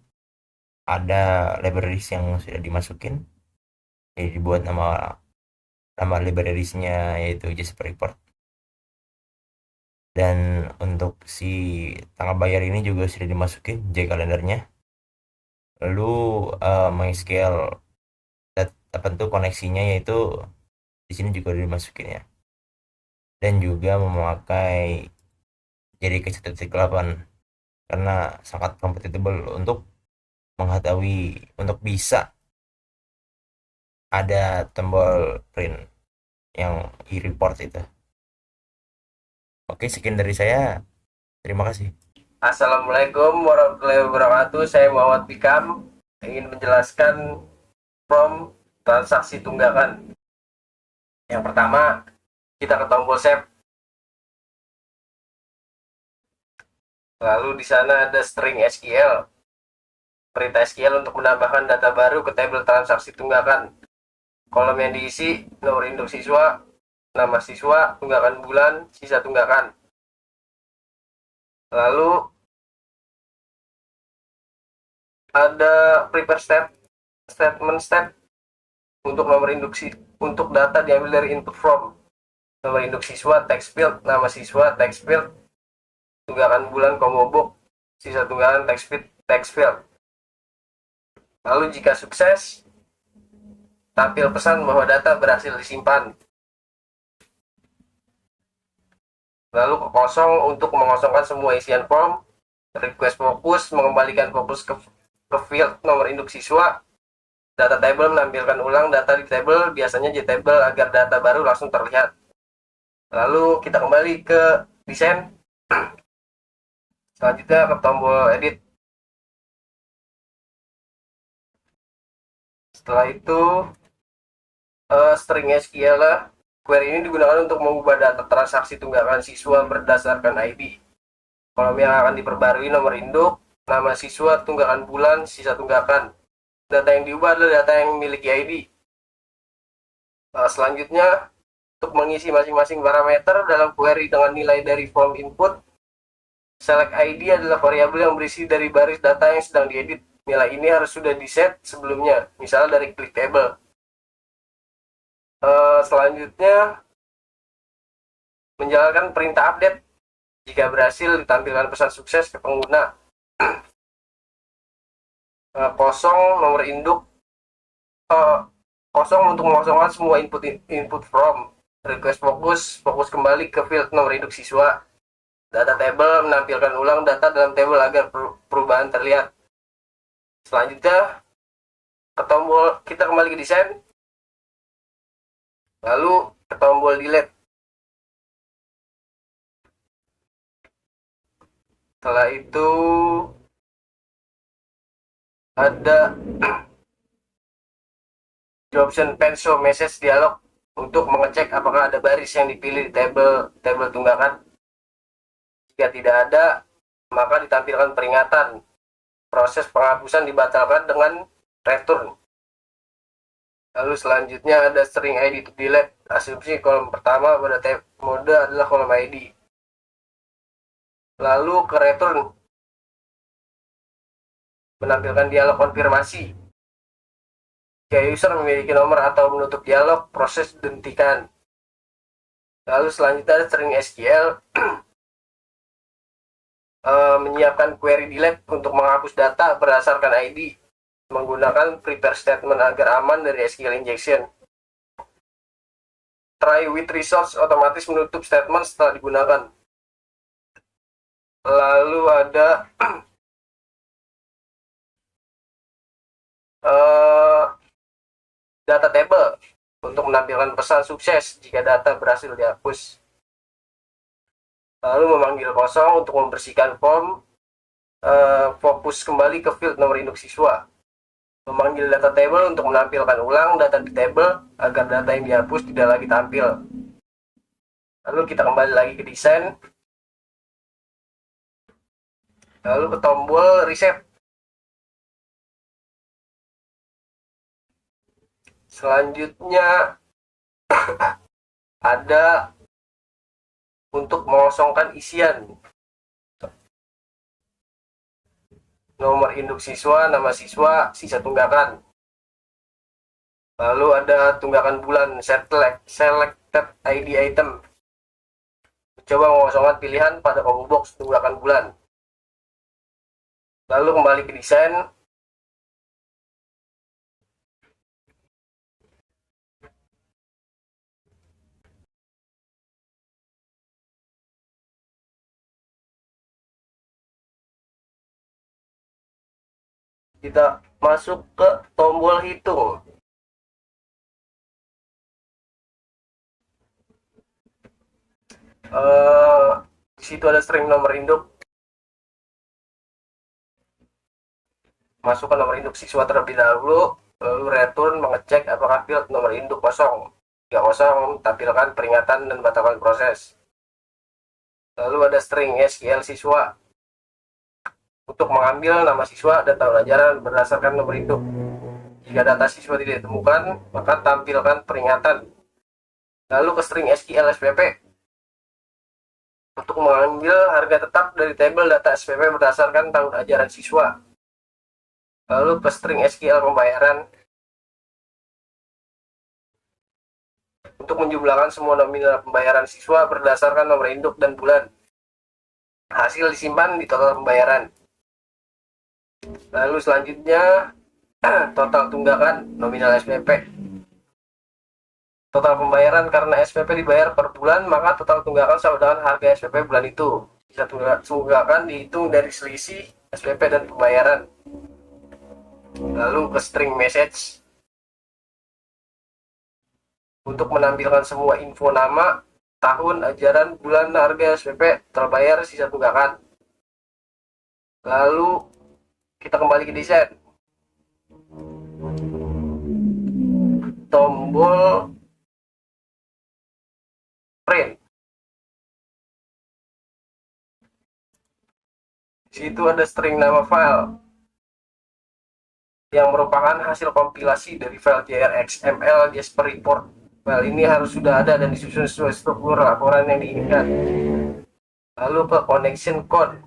ada libraries yang sudah dimasukin. Jadi dibuat nama librariesnya yaitu Jasper report. Dan untuk si tanggal bayar ini juga sudah dimasukin J-kalendernya. Lalu MySQL tertentu koneksinya yaitu di sini juga sudah dimasukin ya. Dan juga memakai JDK 1.8 karena sangat compatible untuk mengetahui, untuk bisa ada tombol print yang e-report itu. Oke, sekian dari saya. Terima kasih. Assalamualaikum warahmatullahi wabarakatuh. Saya Muhammad Bikam ingin menjelaskan from transaksi tunggakan. Yang pertama, kita ke tombol save. Lalu di sana ada string SQL. Perintah SQL untuk menambahkan data baru ke tabel transaksi tunggakan. Kolom yang diisi nomor induk siswa, nama siswa, tunggakan bulan, sisa tunggakan. Lalu ada prepare statement step untuk nomor induksi untuk data diambil dari input from. Nomor induk siswa, text field, nama siswa, text field, tunggakan bulan, book, sisa tunggakan, text field. Lalu jika sukses, tampil pesan bahwa data berhasil disimpan. Lalu ke kosong untuk mengosongkan semua isian form. Request fokus, mengembalikan fokus ke field nomor induk siswa. Data table menampilkan ulang data di table, biasanya JTable agar data baru langsung terlihat. Lalu kita kembali ke desain. Selanjutnya ke tombol edit. Setelah itu string SQL lah. Query ini digunakan untuk mengubah data transaksi tunggakan siswa berdasarkan ID. Kolom yang akan diperbarui nomor induk, nama siswa, tunggakan bulan, sisa tunggakan. Data yang diubah adalah data yang memiliki ID. Selanjutnya, untuk mengisi masing-masing parameter dalam query dengan nilai dari form input, select ID adalah variabel yang berisi dari baris data yang sedang diedit. Nilai ini harus sudah diset sebelumnya, misalnya dari click table. Selanjutnya, menjalankan perintah update. Jika berhasil, ditampilkan pesan sukses ke pengguna. Kosong nomor induk, kosong untuk mengosongkan semua input from. Request fokus kembali ke field nomor induk siswa. Data table menampilkan ulang data dalam table agar perubahan terlihat. Selanjutnya, ke tombol kita kembali ke desain. Lalu ke tombol delete. Setelah itu ada option show message dialog untuk mengecek apakah ada baris yang dipilih di table tunggakan. Jika tidak ada, maka ditampilkan peringatan. Proses penghapusan dibatalkan dengan return. Lalu selanjutnya ada string ID to delete. Asumsi kolom pertama pada tab mode adalah kolom ID. Lalu ke return. Menampilkan dialog konfirmasi. Jika user memiliki nomor atau menutup dialog, proses dihentikan. Lalu selanjutnya ada string SQL. Menyiapkan query delete untuk menghapus data berdasarkan ID. Menggunakan prepare statement agar aman dari SQL injection. Try with resource otomatis menutup statement setelah digunakan. Lalu ada data table untuk menampilkan pesan sukses jika data berhasil dihapus. Lalu memanggil kosong untuk membersihkan form. Fokus kembali ke field nomor induk siswa. Memanggil data table untuk menampilkan ulang data di table agar data yang dihapus tidak lagi tampil. Lalu kita kembali lagi ke desain. Lalu ke tombol reset. Selanjutnya ada untuk mengosongkan isian. Nomor induk siswa, nama siswa, sisa tunggakan. Lalu ada tunggakan bulan, selected ID item. Coba mengosongkan pilihan pada combo box tunggakan bulan. Lalu kembali ke desain. Kita masuk ke tombol hitung. Di situ ada string nomor induk. masukkan nomor induk siswa terlebih dahulu, lalu return mengecek apakah field nomor induk kosong. Jika kosong, tampilkan peringatan dan batalkan proses. Lalu ada string SQL siswa untuk mengambil nama siswa dan tahun ajaran berdasarkan nomor induk. Jika data siswa tidak ditemukan, maka tampilkan peringatan. Lalu ke string SQL SPP untuk mengambil harga tetap dari tabel data SPP berdasarkan tahun ajaran siswa. Lalu ke string SQL pembayaran untuk menjumlahkan semua nominal pembayaran siswa berdasarkan nomor induk dan bulan. Hasil disimpan di total pembayaran. Lalu selanjutnya total tunggakan nominal SPP. Total pembayaran karena SPP dibayar per bulan, maka total tunggakan sama dengan harga SPP bulan itu. Bisa tunggakan dihitung dari selisih SPP dan pembayaran. Lalu ke string message untuk menampilkan semua info nama, tahun, ajaran, bulan, harga SPP, terbayar, sisa tunggakan. Lalu kita kembali ke desain. Tombol print. Di situ ada string nama file yang merupakan hasil kompilasi dari file JRXML Jasper Report. File ini harus sudah ada dan disusun sesuai struktur laporan yang diinginkan. Lalu ke connection code.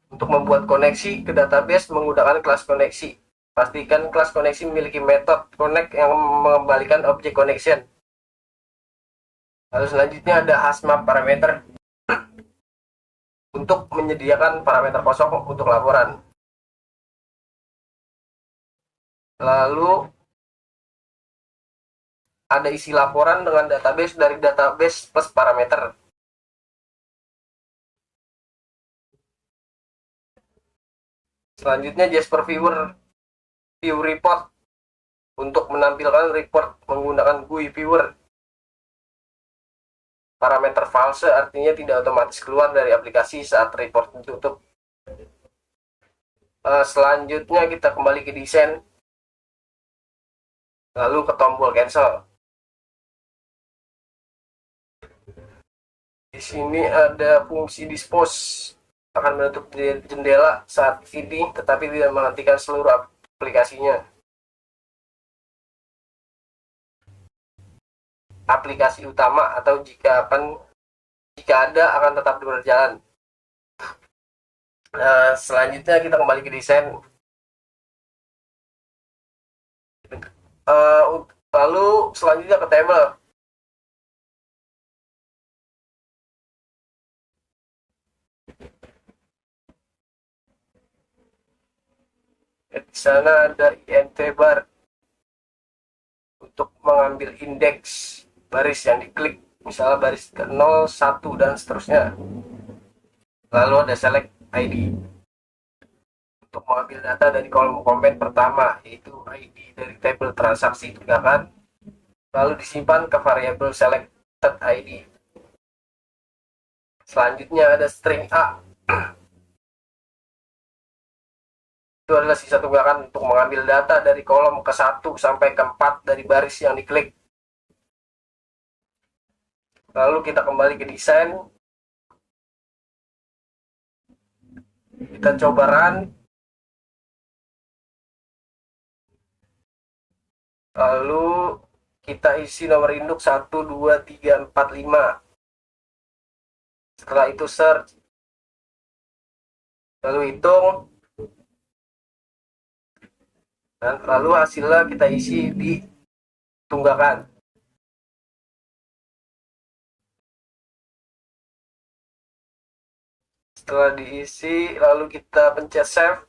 Untuk membuat koneksi ke database menggunakan kelas koneksi. Pastikan kelas koneksi memiliki metode connect yang mengembalikan objek connection. Lalu selanjutnya ada hashmap parameter untuk menyediakan parameter kosong untuk laporan. Lalu ada isi laporan dengan database dari database plus parameter. Selanjutnya Jasper View Report untuk menampilkan report menggunakan GUI Viewer. Parameter false artinya tidak otomatis keluar dari aplikasi saat report ditutup. Selanjutnya kita kembali ke desain, lalu ke tombol cancel. Di sini ada fungsi dispose akan menutup jendela saat ini, tetapi tidak menghentikan seluruh aplikasinya. Aplikasi utama atau jika ada akan tetap berjalan. Selanjutnya kita kembali ke desain. Lalu selanjutnya ke table. Di sana ada int bar untuk mengambil indeks baris yang diklik, misalnya baris ke 0, 1, dan seterusnya. Lalu ada select ID untuk mengambil data dari kolom komen pertama, yaitu ID dari tabel transaksi tunggakan, lalu disimpan ke variabel selected ID. Selanjutnya ada string A. Itu adalah sisa tunggakan untuk mengambil data dari kolom ke-1 sampai ke-4 dari baris yang diklik. Lalu kita kembali ke desain. Kita coba run. Lalu kita isi nomor induk 1, 2, 3, 4, 5. Setelah itu search. Lalu hitung. Dan lalu hasilnya kita isi di tunggakan. Setelah diisi, lalu kita pencet save.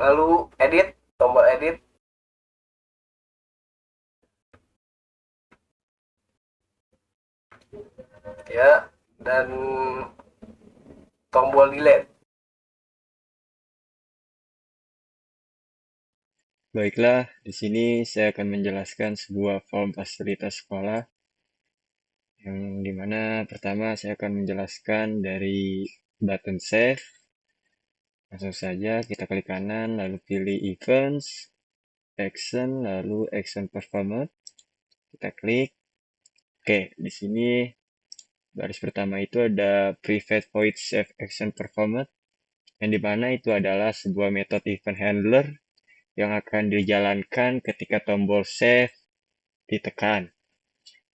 Lalu edit, tombol edit. Ya, dan tombol delete. Baiklah, di sini saya akan menjelaskan sebuah form fasilitas sekolah yang dimana pertama saya akan menjelaskan dari button save. Langsung saja kita klik kanan, lalu pilih events, action, lalu action performed. Kita klik. Oke, di sini baris pertama itu ada private void save action performed, yang dimana itu adalah sebuah metode event handler yang akan dijalankan ketika tombol save ditekan.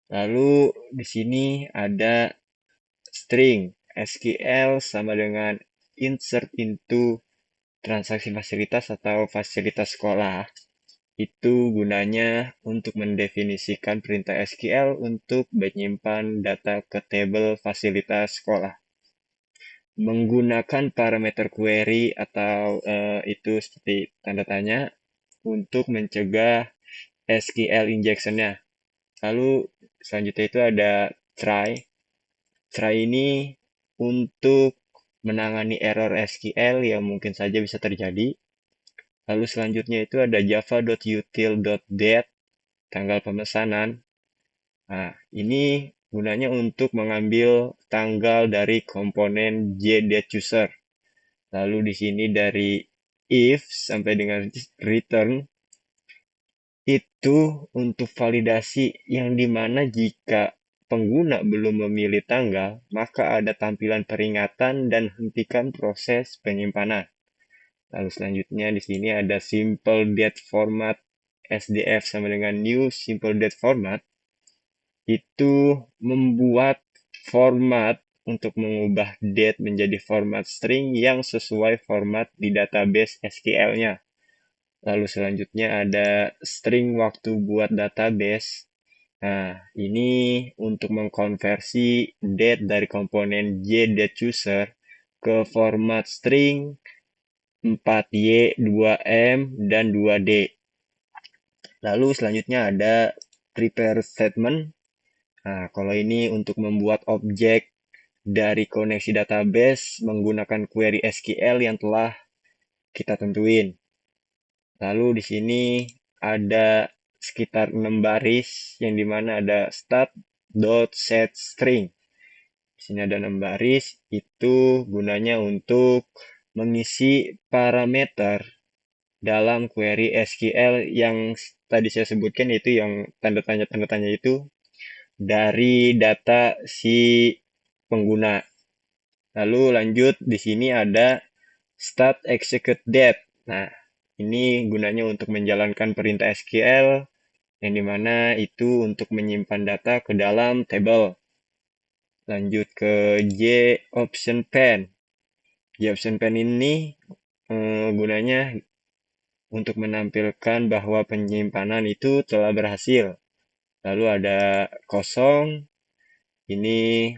Lalu di sini ada string SQL sama dengan insert into transaksi fasilitas atau fasilitas sekolah. Itu gunanya untuk mendefinisikan perintah SQL untuk menyimpan data ke tabel fasilitas sekolah. Menggunakan parameter query atau itu seperti tanda tanya untuk mencegah SQL injection-nya. Lalu selanjutnya itu ada try. Try ini untuk menangani error SQL yang mungkin saja bisa terjadi. Lalu selanjutnya itu ada java.util.date, tanggal pemesanan. Nah, ini gunanya untuk mengambil tanggal dari komponen JDateUser. Lalu di sini dari if sampai dengan return itu untuk validasi yang dimana jika pengguna belum memilih tanggal, maka ada tampilan peringatan dan hentikan proses penyimpanan. Lalu selanjutnya di sini ada simple date format SDF sama dengan new simple date format. Itu membuat format untuk mengubah date menjadi format string yang sesuai format di database SQL-nya. Lalu selanjutnya ada string waktu buat database. Nah, ini untuk mengkonversi date dari komponen JDateUser ke format string 4Y, 2M, dan 2D. Lalu selanjutnya ada prepare statement. Nah, kalau ini untuk membuat objek dari koneksi database menggunakan query SQL yang telah kita tentuin. Lalu di sini ada sekitar 6 baris yang dimana ada start.setString. Di sini ada 6 baris, itu gunanya untuk mengisi parameter dalam query SQL yang tadi saya sebutkan, yaitu yang tanda tanya itu dari data si pengguna. Lalu lanjut di sini ada start execute date. Nah, ini gunanya untuk menjalankan perintah SQL yang dimana itu untuk menyimpan data ke dalam table. Lanjut ke J option pen. J option pen ini gunanya untuk menampilkan bahwa penyimpanan itu telah berhasil. Lalu ada kosong. Ini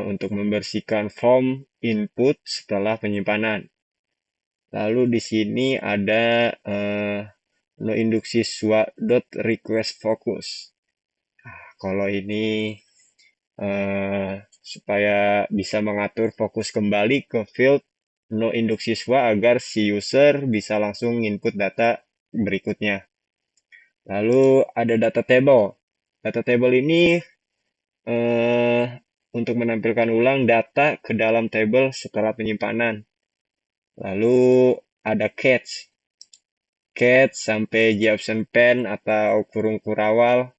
untuk membersihkan form input setelah penyimpanan. Lalu di sini ada no induksi request focus. Nah, kalau ini supaya bisa mengatur fokus kembali ke field no induksi siswa agar si user bisa langsung input data berikutnya. Lalu ada data table. Data table ini untuk menampilkan ulang data ke dalam table setelah penyimpanan. Lalu ada catch. Catch sampai J-option pen atau kurung kurawal.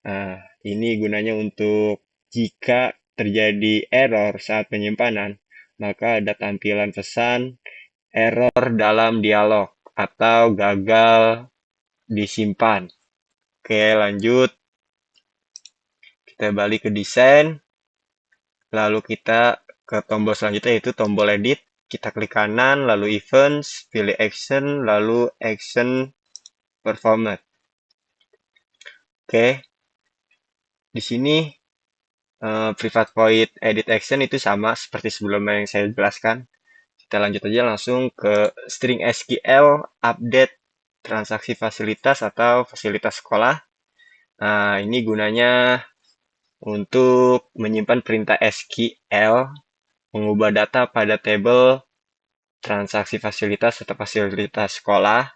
Nah, ini gunanya untuk jika terjadi error saat penyimpanan, maka ada tampilan pesan error dalam dialog atau gagal disimpan. Oke, lanjut. Kita balik ke desain. Lalu kita ke tombol selanjutnya, yaitu tombol edit. Kita klik kanan, lalu events, pilih action, lalu action performance. Oke. Di sini private void edit action itu sama seperti sebelumnya yang saya jelaskan. Kita lanjut aja langsung ke string SQL update transaksi fasilitas atau fasilitas sekolah. Nah, ini gunanya untuk menyimpan perintah SQL mengubah data pada tabel transaksi fasilitas atau fasilitas sekolah.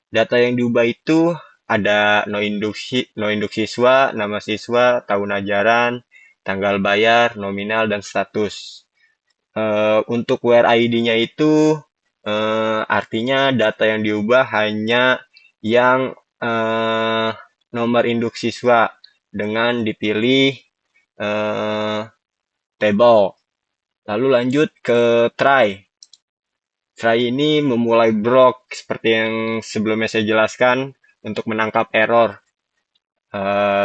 Data yang diubah itu ada no induk siswa, nama siswa, tahun ajaran, tanggal bayar, nominal, dan status. Untuk where ID-nya itu artinya data yang diubah hanya yang nomor induk siswa dengan dipilih table. Lalu lanjut ke try. Try ini memulai block seperti yang sebelumnya saya jelaskan untuk menangkap error.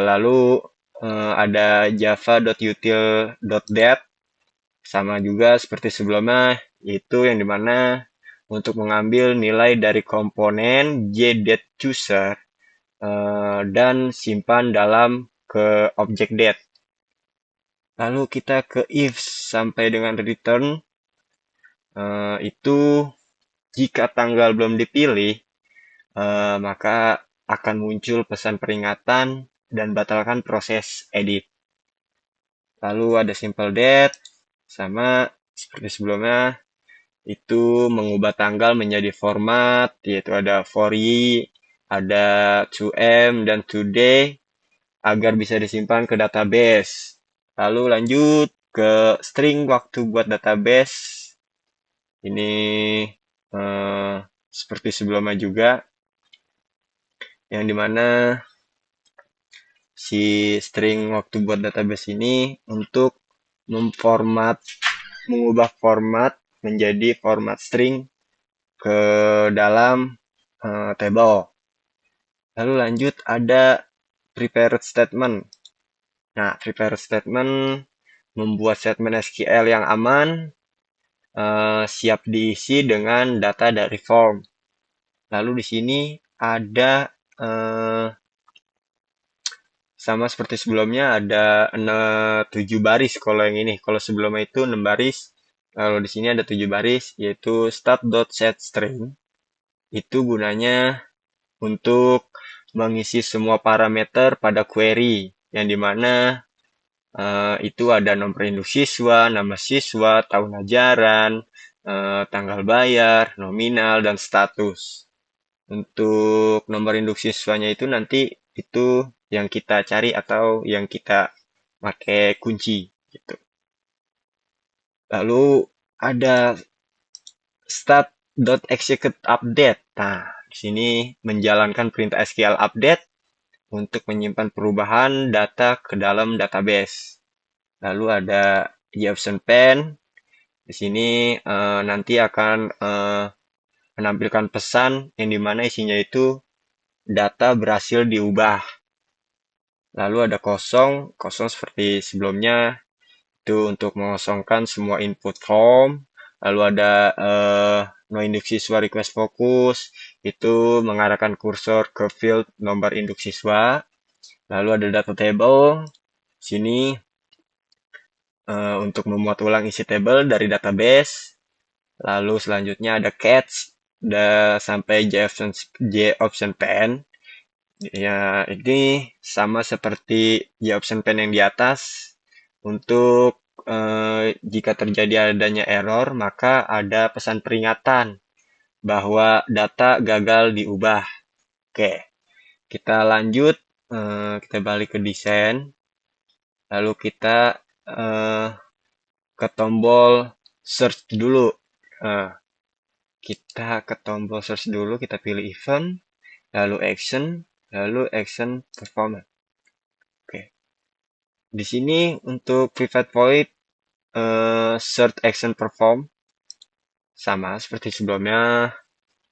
Lalu ada java.util.dat sama juga seperti sebelumnya, itu yang dimana untuk mengambil nilai dari komponen j.chooser dan simpan dalam ke objek dat. Lalu kita ke if sampai dengan return. Itu jika tanggal belum dipilih, maka akan muncul pesan peringatan dan batalkan proses edit. Lalu ada simple date sama seperti sebelumnya, itu mengubah tanggal menjadi format, yaitu ada for ye, ada 2m dan today agar bisa disimpan ke database. Lalu lanjut ke string waktu buat database. Ini seperti sebelumnya juga, yang dimana si string waktu buat database ini untuk mengubah format menjadi format string ke dalam table. Lalu lanjut ada prepared statement. Nah, prepared statement membuat statement SQL yang aman, siap diisi dengan data dari form. Lalu di sini ada sama seperti sebelumnya, ada 7 baris kalau yang ini. Kalau sebelumnya itu 6 baris. Kalau di sini ada 7 baris, yaitu start.setString. Itu gunanya untuk mengisi semua parameter pada query, yang dimana itu ada nomor induk siswa, nama siswa, tahun ajaran, tanggal bayar, nominal, dan status. Untuk nomor induk siswanya itu nanti itu yang kita cari atau yang kita pakai kunci gitu. Lalu ada start.execute update. Nah, di sini menjalankan perintah SQL update untuk menyimpan perubahan data ke dalam database. Lalu ada JOptionPen. Di sini nanti akan menampilkan pesan yang dimana isinya itu data berhasil diubah. Lalu ada kosong seperti sebelumnya, itu untuk mengosongkan semua input form. Lalu ada no induk siswa request focus, itu mengarahkan kursor ke field nomor induk siswa. Lalu ada data table, sini untuk memuat ulang isi table dari database. Lalu selanjutnya ada catch, sampai JOptionPen. Ya, ini sama seperti JOptionPen yang di atas. Untuk jika terjadi adanya error, maka ada pesan peringatan bahwa data gagal diubah. Oke, kita lanjut, kita balik ke desain. Lalu kita ke tombol search dulu. Kita ke tombol search dulu, kita pilih event, lalu action performance. Oke. Di sini untuk private void search action perform sama seperti sebelumnya,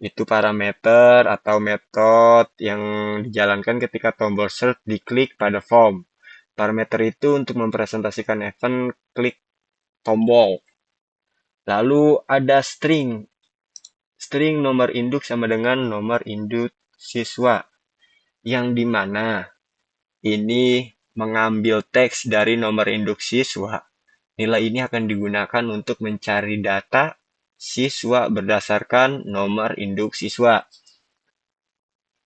itu parameter atau metode yang dijalankan ketika tombol search diklik pada form. Parameter itu untuk mempresentasikan event klik tombol. Lalu ada string nomor induk sama dengan nomor induk siswa, yang dimana ini mengambil teks dari nomor induk siswa. Nilai ini akan digunakan untuk mencari data siswa berdasarkan nomor induk siswa.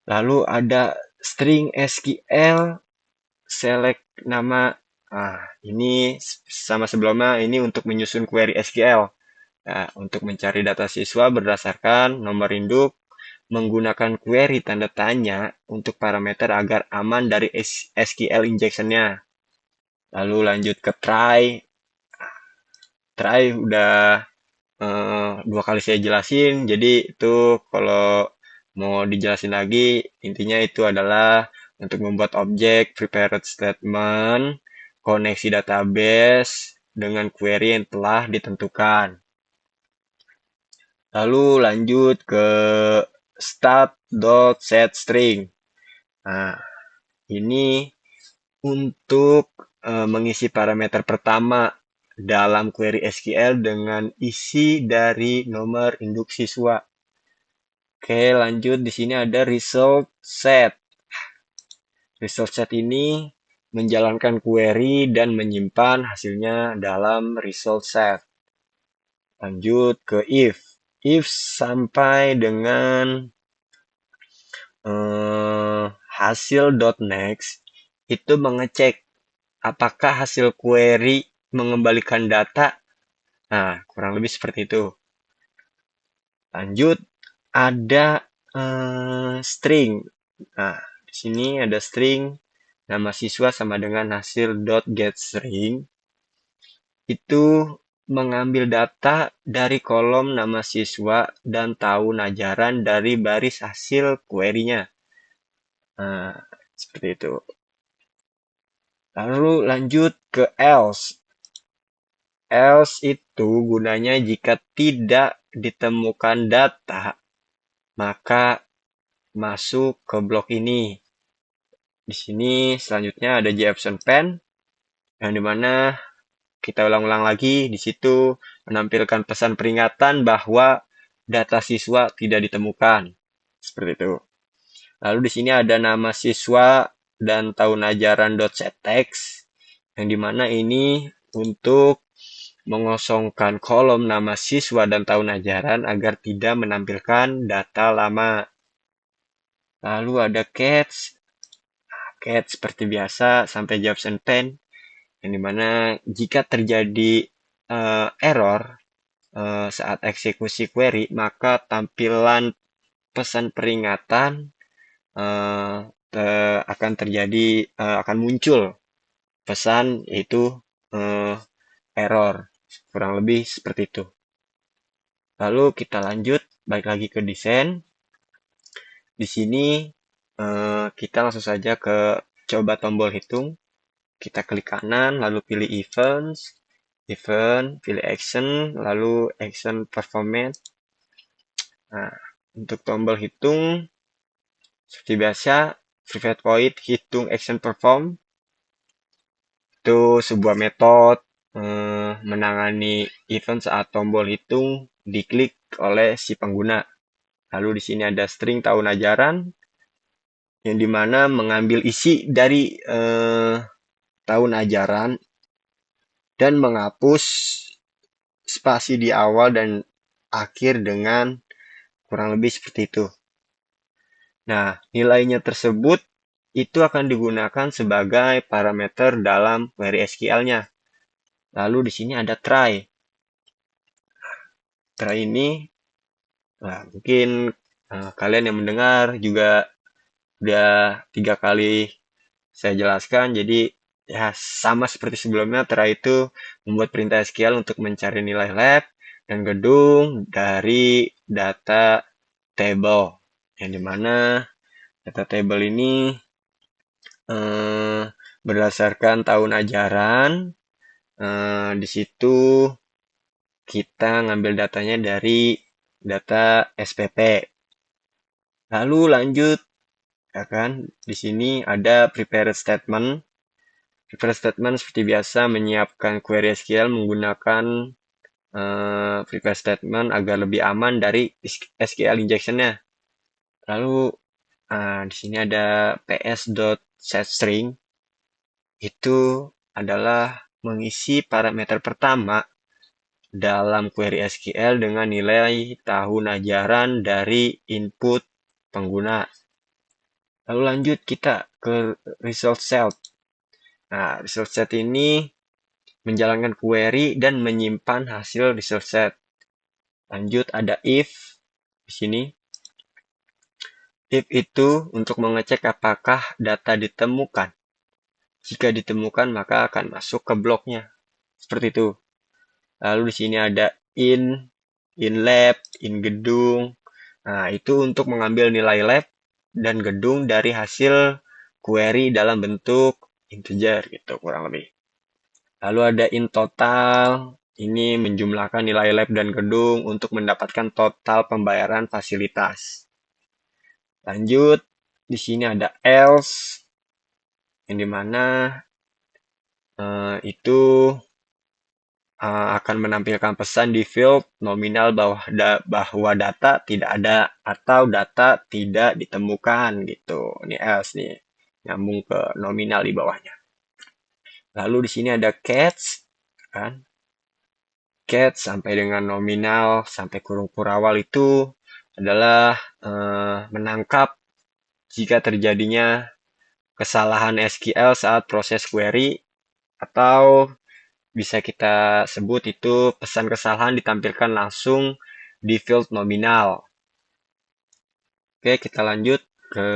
Lalu ada string SQL select nama. Ini sama sebelumnya, ini untuk menyusun query SQL. Nah, untuk mencari data siswa berdasarkan nomor induk, menggunakan query tanda tanya untuk parameter agar aman dari SQL injection-nya. Lalu lanjut ke try. Try udah 2 kali saya jelasin, jadi itu kalau mau dijelasin lagi, intinya itu adalah untuk membuat objek prepared statement, koneksi database dengan query yang telah ditentukan. Lalu lanjut ke start.setString. Nah, ini untuk mengisi parameter pertama dalam query SQL dengan isi dari nomor induk siswa. Oke, lanjut di sini ada result set. Result set ini menjalankan query dan menyimpan hasilnya dalam result set. Lanjut ke if. If sampai dengan hasil.next itu mengecek apakah hasil query mengembalikan data. Nah, kurang lebih seperti itu. Lanjut, ada string. Nah, di sini ada string nama siswa sama dengan hasil.getString. Itu mengambil data dari kolom nama siswa dan tahun ajaran dari baris hasil query-nya. Nah, seperti itu. Lalu lanjut ke else. Else itu gunanya jika tidak ditemukan data, maka masuk ke blok ini. Di sini selanjutnya ada JAptionPen, yang dimana kita ulang-ulang lagi. Di situ menampilkan pesan peringatan bahwa data siswa tidak ditemukan. Seperti itu. Lalu di sini ada nama siswa dan tahun ajaran .setText, yang dimana ini untuk mengosongkan kolom nama siswa dan tahun ajaran agar tidak menampilkan data lama. Lalu ada catch. Catch seperti biasa sampai JAptionPen, yang dimana jika terjadi error saat eksekusi query, maka tampilan pesan peringatan akan muncul pesan yaitu error. Kurang lebih seperti itu. Lalu kita lanjut balik lagi ke desain. Di sini kita langsung saja ke coba tombol hitung. Kita klik kanan, lalu pilih event, pilih action, lalu action performance. Nah, untuk tombol hitung, seperti biasa, private void hitung action perform. Itu sebuah metode menangani event saat tombol hitung diklik oleh si pengguna. Lalu di sini ada string tahun ajaran, yang dimana mengambil isi dari tahun ajaran dan menghapus spasi di awal dan akhir dengan kurang lebih seperti itu. Nah, nilainya tersebut itu akan digunakan sebagai parameter dalam query SQL-nya. Lalu di sini ada try. Try ini, nah, mungkin kalian yang mendengar juga udah 3 kali saya jelaskan. Jadi ya sama seperti sebelumnya, try itu membuat perintah SQL untuk mencari nilai lab dan gedung dari data table, yang dimana data table ini berdasarkan tahun ajaran. Di situ kita ngambil datanya dari data SPP. Lalu lanjut, ya kan? Di sini ada prepared statement. Prepared statement seperti biasa menyiapkan query SQL menggunakan prepared statement agar lebih aman dari SQL injection-nya. Lalu di sini ada ps.setString. Itu adalah mengisi parameter pertama dalam query SQL dengan nilai tahun ajaran dari input pengguna. Lalu lanjut kita ke result set. Nah, result set ini menjalankan query dan menyimpan hasil result set. Lanjut ada if di sini. If itu untuk mengecek apakah data ditemukan. Jika ditemukan maka akan masuk ke bloknya. Seperti itu. Lalu di sini ada in lab, in gedung. Nah, itu untuk mengambil nilai lab dan gedung dari hasil query dalam bentuk integer gitu kurang lebih. Lalu ada in total, ini menjumlahkan nilai lab dan gedung untuk mendapatkan total pembayaran fasilitas. Lanjut, di sini ada else, yang dimana itu akan menampilkan pesan di field nominal bahwa data tidak ada atau data tidak ditemukan gitu. Ini else nih, nyambung ke nominal di bawahnya. Lalu di sini ada catch, kan? Catch sampai dengan nominal sampai kurung kurawal itu adalah menangkap jika terjadinya kesalahan SQL saat proses query, atau bisa kita sebut itu pesan kesalahan ditampilkan langsung di field nominal. Oke, kita lanjut ke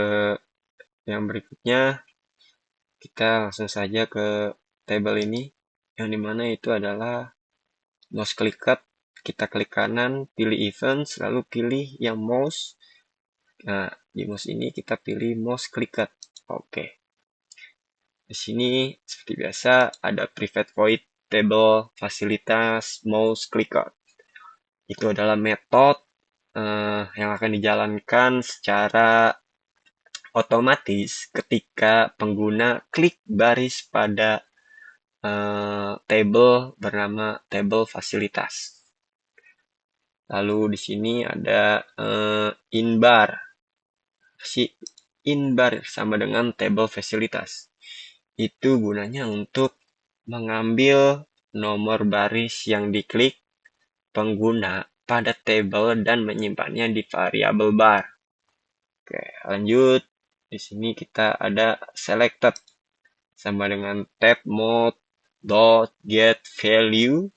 yang berikutnya. Kita langsung saja ke table ini, yang dimana itu adalah mouse clicked. Kita klik kanan, pilih events, lalu pilih yang mouse. Nah, di mouse ini kita pilih mouse clicked. Oke. Di sini seperti biasa ada private void table fasilitas mouse clicked. Itu adalah metode yang akan dijalankan secara otomatis ketika pengguna klik baris pada table bernama table fasilitas. Lalu di sini ada inbar. Si inbar sama dengan table fasilitas. Itu gunanya untuk mengambil nomor baris yang diklik pengguna pada table dan menyimpannya di variabel bar. Oke, lanjut. Di sini kita ada selected sama dengan tab mode dot get value.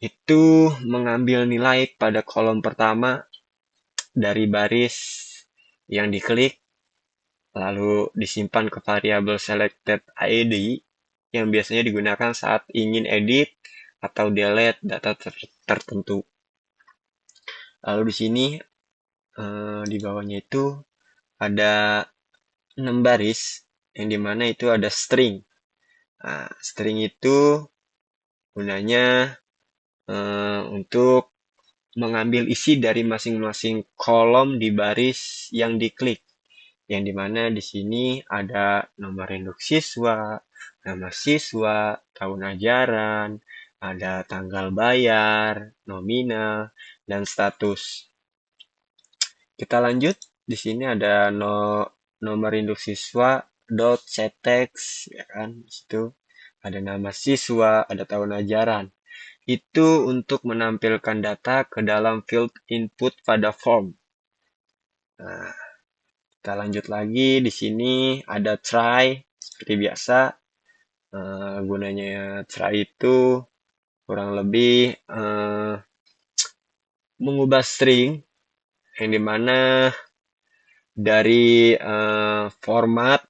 Itu mengambil nilai pada kolom pertama dari baris yang diklik, lalu disimpan ke variabel selected id yang biasanya digunakan saat ingin edit atau delete data tertentu. Lalu di sini di bawahnya itu ada 6 baris yang dimana itu ada string. Nah, string itu gunanya untuk mengambil isi dari masing-masing kolom di baris yang diklik. Yang dimana di sini ada nomor induk siswa, nama siswa, tahun ajaran, ada tanggal bayar, nominal, dan status. Kita lanjut. Di sini ada nomor induk siswa .ctext, ya kan? Di situ ada nama siswa, ada tahun ajaran. Itu untuk menampilkan data ke dalam field input pada form. Nah, kita lanjut lagi. Di sini ada try, seperti biasa. Gunanya try itu kurang lebih mengubah string yang dimana dari format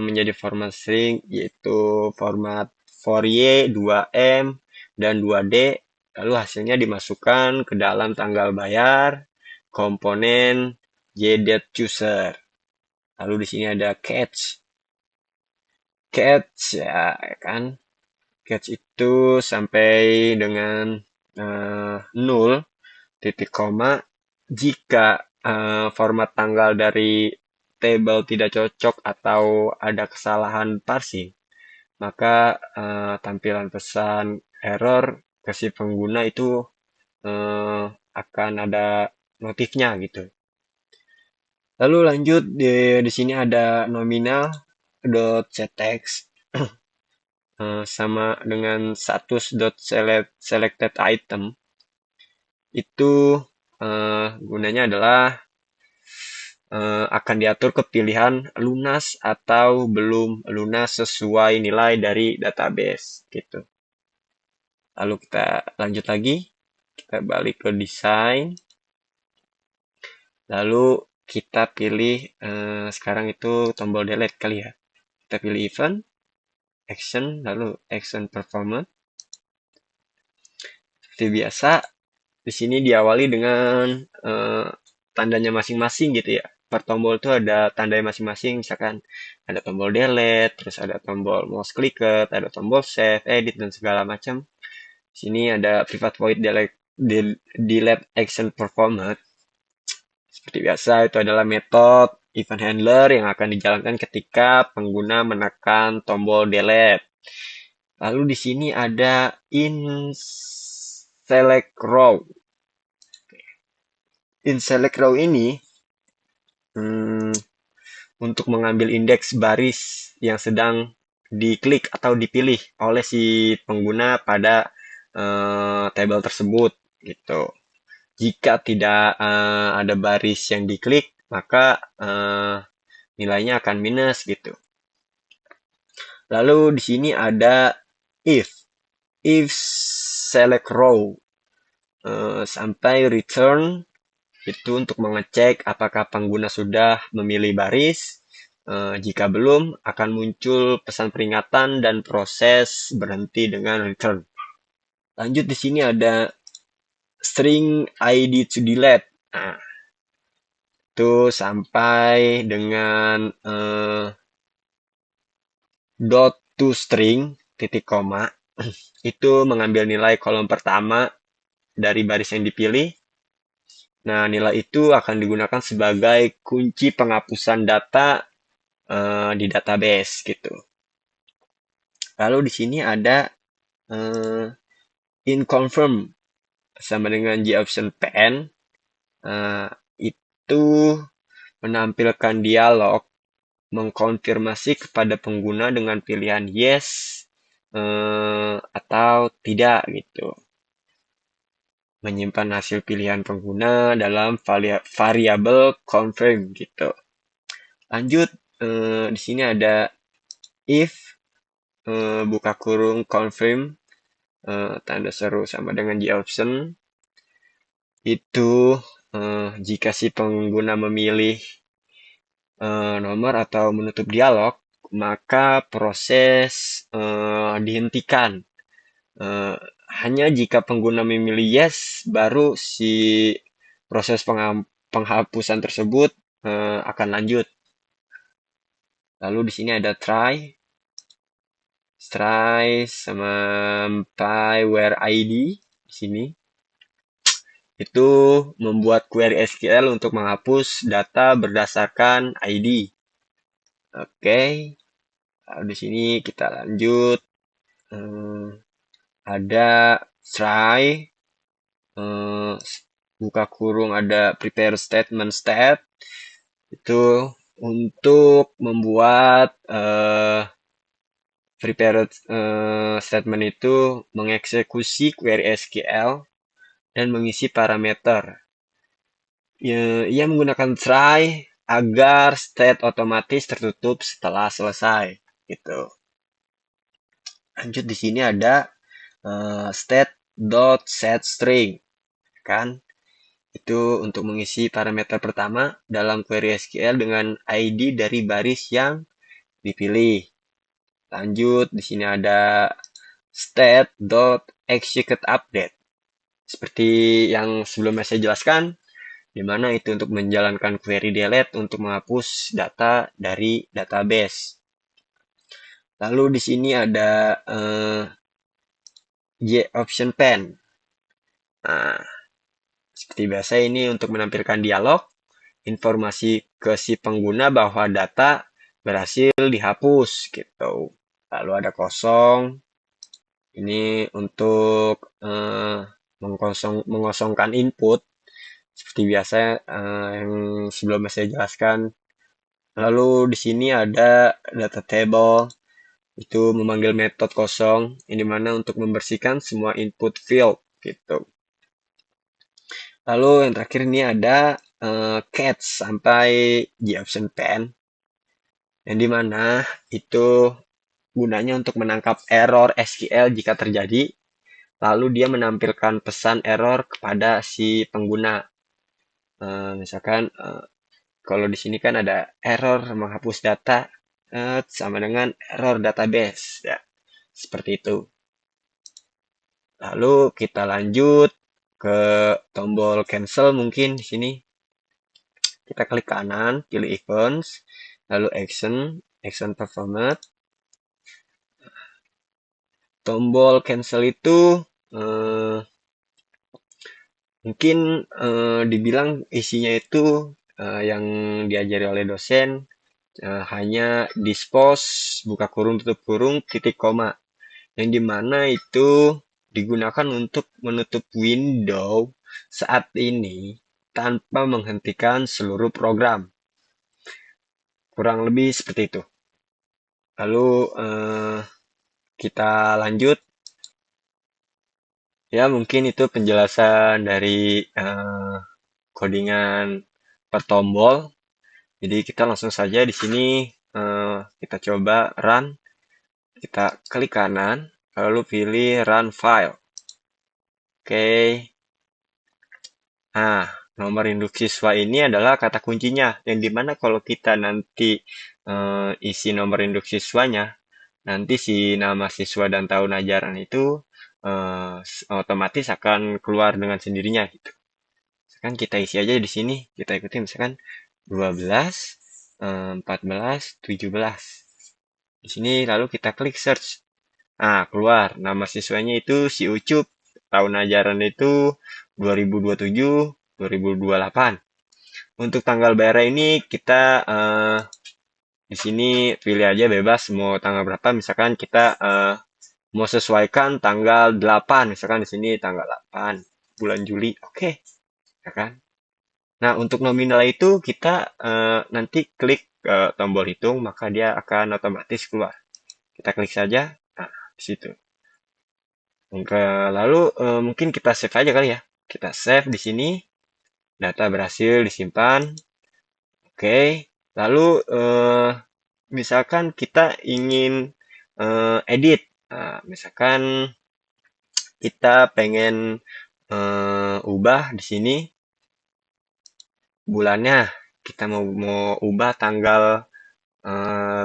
menjadi format string, yaitu format Fourier 2M dan 2D, lalu hasilnya dimasukkan ke dalam tanggal bayar komponen JDatChooser. Lalu di sini ada catch. Catch ya kan. Catch itu sampai dengan 0 titik koma jika format tanggal dari table tidak cocok atau ada kesalahan parsing, maka tampilan pesan error ke si pengguna itu akan ada notifnya gitu. Lalu lanjut di sini ada nominal.ctext sama dengan status.selected item. Itu gunanya adalah akan diatur ke pilihan lunas atau belum lunas sesuai nilai dari database gitu. Lalu kita lanjut lagi, kita balik ke desain. Lalu kita pilih sekarang itu tombol delete kali ya. Kita pilih event, action, lalu action performance. Seperti biasa, di sini diawali dengan tandanya masing-masing gitu ya. Per tombol itu ada tandanya masing-masing, misalkan ada tombol delete, terus ada tombol mouse clicker, ada tombol save, edit, dan segala macam. Di sini ada private void delete action performance. Seperti biasa, itu adalah metode event handler yang akan dijalankan ketika pengguna menekan tombol delete. Lalu di sini ada in select row. In select row ini untuk mengambil indeks baris yang sedang diklik atau dipilih oleh si pengguna pada tabel tersebut gitu. Jika tidak ada baris yang diklik, maka nilainya akan minus gitu. Lalu di sini ada if select row sampai return, itu untuk mengecek apakah pengguna sudah memilih baris. Jika belum, akan muncul pesan peringatan dan proses berhenti dengan return. Lanjut di sini ada string ID to delete. Nah, itu sampai dengan dot to string titik koma itu mengambil nilai kolom pertama dari baris yang dipilih. Nah, nilai itu akan digunakan sebagai kunci penghapusan data di database gitu. Lalu di sini ada in confirm sama dengan G-option PN. Itu menampilkan dialog mengkonfirmasi kepada pengguna dengan pilihan yes atau tidak gitu. Menyimpan hasil pilihan pengguna dalam variabel confirm gitu. Lanjut, di sini ada if buka kurung confirm tanda seru sama dengan G-option. Itu jika si pengguna memilih nomor atau menutup dialog, maka proses dihentikan. Hanya jika pengguna memilih yes, baru si proses penghapusan tersebut akan lanjut. Lalu di sini ada try sampai where ID di sini. Itu membuat query SQL untuk menghapus data berdasarkan ID. Oke. Lalu di sini kita lanjut. Ada try buka kurung ada prepare statement state, itu untuk membuat prepared statement itu mengeksekusi query SQL dan mengisi parameter. Ia menggunakan try agar state otomatis tertutup setelah selesai gitu. Lanjut di sini ada state.setString kan, itu untuk mengisi parameter pertama dalam query SQL dengan ID dari baris yang dipilih. Lanjut di sini ada state.executeUpdate seperti yang sebelumnya saya jelaskan, di mana itu untuk menjalankan query delete untuk menghapus data dari database. Lalu di sini ada G-option pen. Nah, seperti biasa ini untuk menampilkan dialog, informasi ke si pengguna bahwa data berhasil dihapus gitu. Lalu ada kosong. Ini untuk mengosongkan input. Seperti biasa yang sebelumnya saya jelaskan. Lalu di sini ada data table. Itu memanggil metode kosong, ini mana untuk membersihkan semua input field gitu. Lalu yang terakhir ini ada catch sampai G-option pen, yang dimana itu gunanya untuk menangkap error SQL jika terjadi, lalu dia menampilkan pesan error kepada si pengguna. Misalkan kalau di sini kan ada error menghapus data, sama dengan error database ya. Seperti itu. Lalu kita lanjut ke tombol cancel mungkin di sini. Kita klik kanan, pilih events, lalu action performed. Tombol cancel itu mungkin dibilang isinya itu yang diajari oleh dosen hanya dispose, buka kurung, tutup kurung, titik koma. Yang dimana itu digunakan untuk menutup window saat ini tanpa menghentikan seluruh program. Kurang lebih seperti itu. Lalu kita lanjut. Ya, mungkin itu penjelasan dari codingan per tombol. Jadi kita langsung saja di sini kita coba run. Kita klik kanan, lalu pilih run file. Oke. Nah, nomor induk siswa ini adalah kata kuncinya, yang dimana kalau kita nanti isi nomor induk siswanya, nanti si nama siswa dan tahun ajaran itu otomatis akan keluar dengan sendirinya gitu. Misalkan kita isi aja di sini, kita ikuti misalkan 12, 14, 17. Di sini lalu kita klik search. Nah, keluar nama siswanya itu si Ucup. Tahun ajaran itu 2027, 2028. Untuk tanggal bayar ini kita di sini pilih aja bebas mau tanggal berapa. Misalkan kita mau sesuaikan tanggal 8, misalkan di sini tanggal 8 bulan Juli. Oke. Ya kan? Nah, untuk nominal itu kita nanti klik tombol hitung, maka dia akan otomatis keluar. Kita klik saja. Nah, di situ. Lalu mungkin kita save aja kali ya. Kita save di sini. Data berhasil disimpan. Oke. Lalu misalkan kita ingin edit. Nah, misalkan kita pengen ubah di sini bulannya. Kita mau ubah tanggal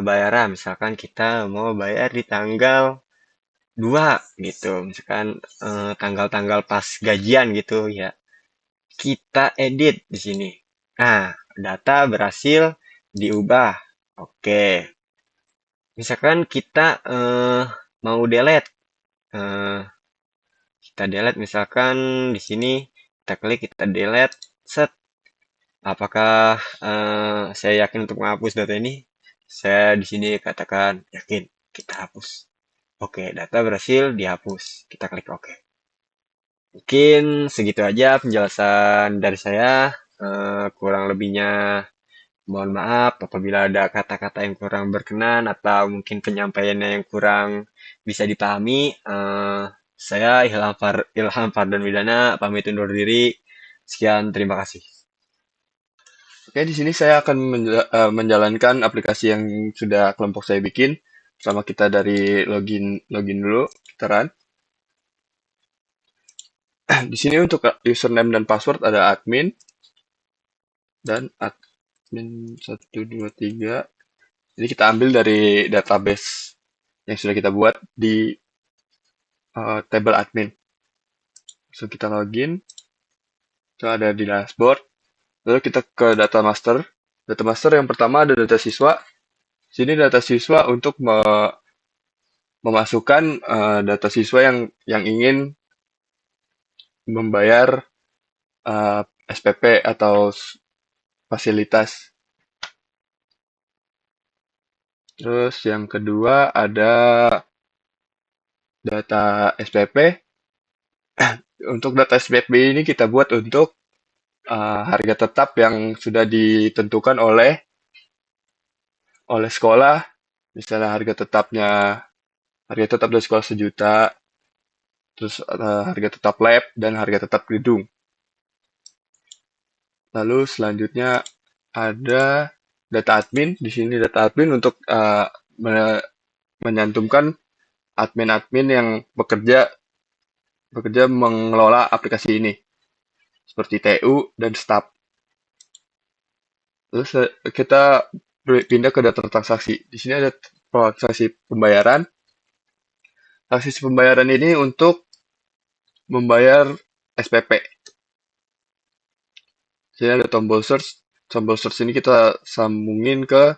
bayaran. Misalkan kita mau bayar di tanggal 2 gitu. Misalkan tanggal-tanggal pas gajian gitu ya. Kita edit di sini. Nah, data berhasil diubah. Oke. Misalkan kita mau delete. Kita delete misalkan di sini kita klik kita delete set. Apakah saya yakin untuk menghapus data ini? Saya di sini katakan yakin. Kita hapus. Oke, data berhasil dihapus. Kita klik OK. Mungkin segitu aja penjelasan dari saya. Kurang lebihnya mohon maaf apabila ada kata-kata yang kurang berkenan atau mungkin penyampaiannya yang kurang bisa dipahami. Saya Ilham Fardhan Widana pamit undur diri. Sekian, terima kasih. Oke, di sini saya akan menjalankan aplikasi yang sudah kelompok saya bikin. Sama kita dari login dulu, kita run. Di sini untuk username dan password ada admin dan admin 123. Jadi kita ambil dari database yang sudah kita buat di table admin. So kita login, so ada di dashboard. Lalu kita ke data master. Data master yang pertama ada data siswa. Sini data siswa untuk memasukkan data siswa yang ingin membayar SPP atau fasilitas. Terus yang kedua ada data SPP. Untuk data SPP ini kita buat untuk harga tetap yang sudah ditentukan oleh sekolah. Misalnya harga tetap dari sekolah 1 juta. Terus harga tetap lab dan harga tetap gedung. Lalu selanjutnya ada data admin. Di sini data admin untuk menyantumkan admin-admin yang bekerja mengelola aplikasi ini. Seperti TU dan staff. Terus kita pindah ke data transaksi. Di sini ada transaksi pembayaran. Transaksi pembayaran ini untuk membayar SPP. Jadi ada tombol search. Tombol search ini kita sambungin ke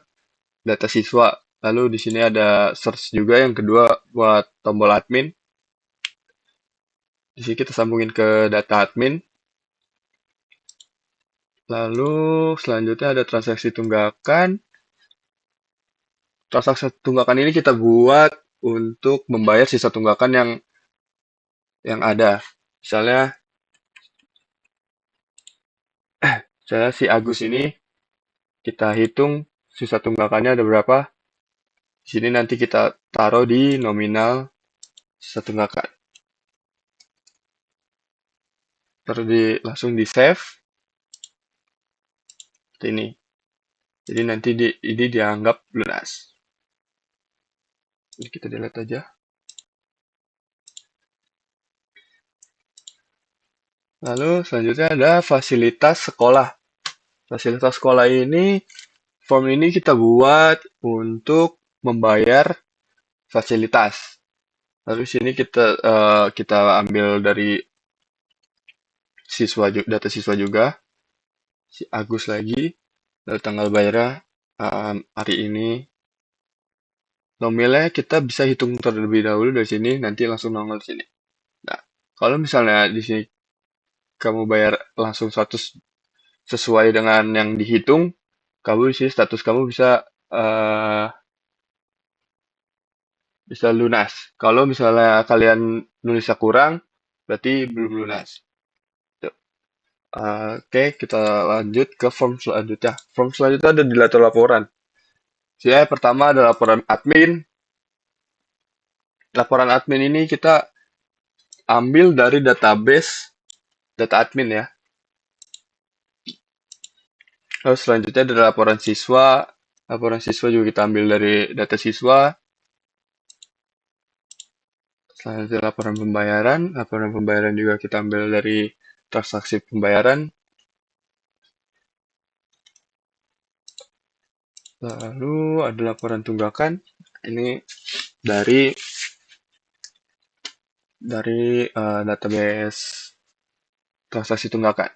data siswa. Lalu di sini ada search juga yang kedua buat tombol admin. Di sini kita sambungin ke data admin. Lalu selanjutnya ada transaksi tunggakan. Transaksi tunggakan ini kita buat untuk membayar sisa tunggakan yang ada. Misalnya si Agus ini kita hitung sisa tunggakannya ada berapa. Di sini nanti kita taruh di nominal sisa tunggakan. Terus langsung di save. Seperti ini. Jadi nanti ini dianggap lunas. Jadi kita delete aja. Lalu selanjutnya ada fasilitas sekolah. Fasilitas sekolah ini, form ini kita buat untuk membayar fasilitas. Lalu sini kita ambil dari data siswa juga, si Agus lagi. Lalu tanggal bayarnya hari ini. Nominalnya kita bisa hitung terlebih dahulu dari sini, nanti langsung nongol di sini. Nah, kalau misalnya di sini kamu bayar langsung 100 sesuai dengan yang dihitung, kamu di sini status kamu bisa lunas. Kalau misalnya kalian nulisnya kurang, berarti belum lunas. Oke, kita lanjut ke form selanjutnya. Form selanjutnya ada di laporan. Jadi pertama ada laporan admin. Laporan admin ini kita ambil dari database data admin ya. Lalu selanjutnya ada laporan siswa. Laporan siswa juga kita ambil dari data siswa. Selanjutnya laporan pembayaran. Laporan pembayaran juga kita ambil dari transaksi pembayaran. Lalu ada laporan tunggakan. Ini dari database transaksi tunggakan.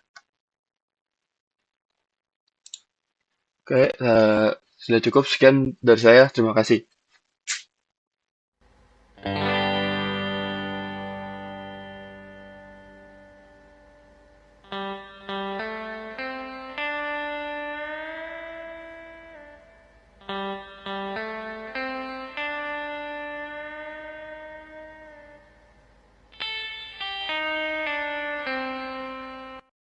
Oke, sudah cukup sekian dari saya. Terima kasih.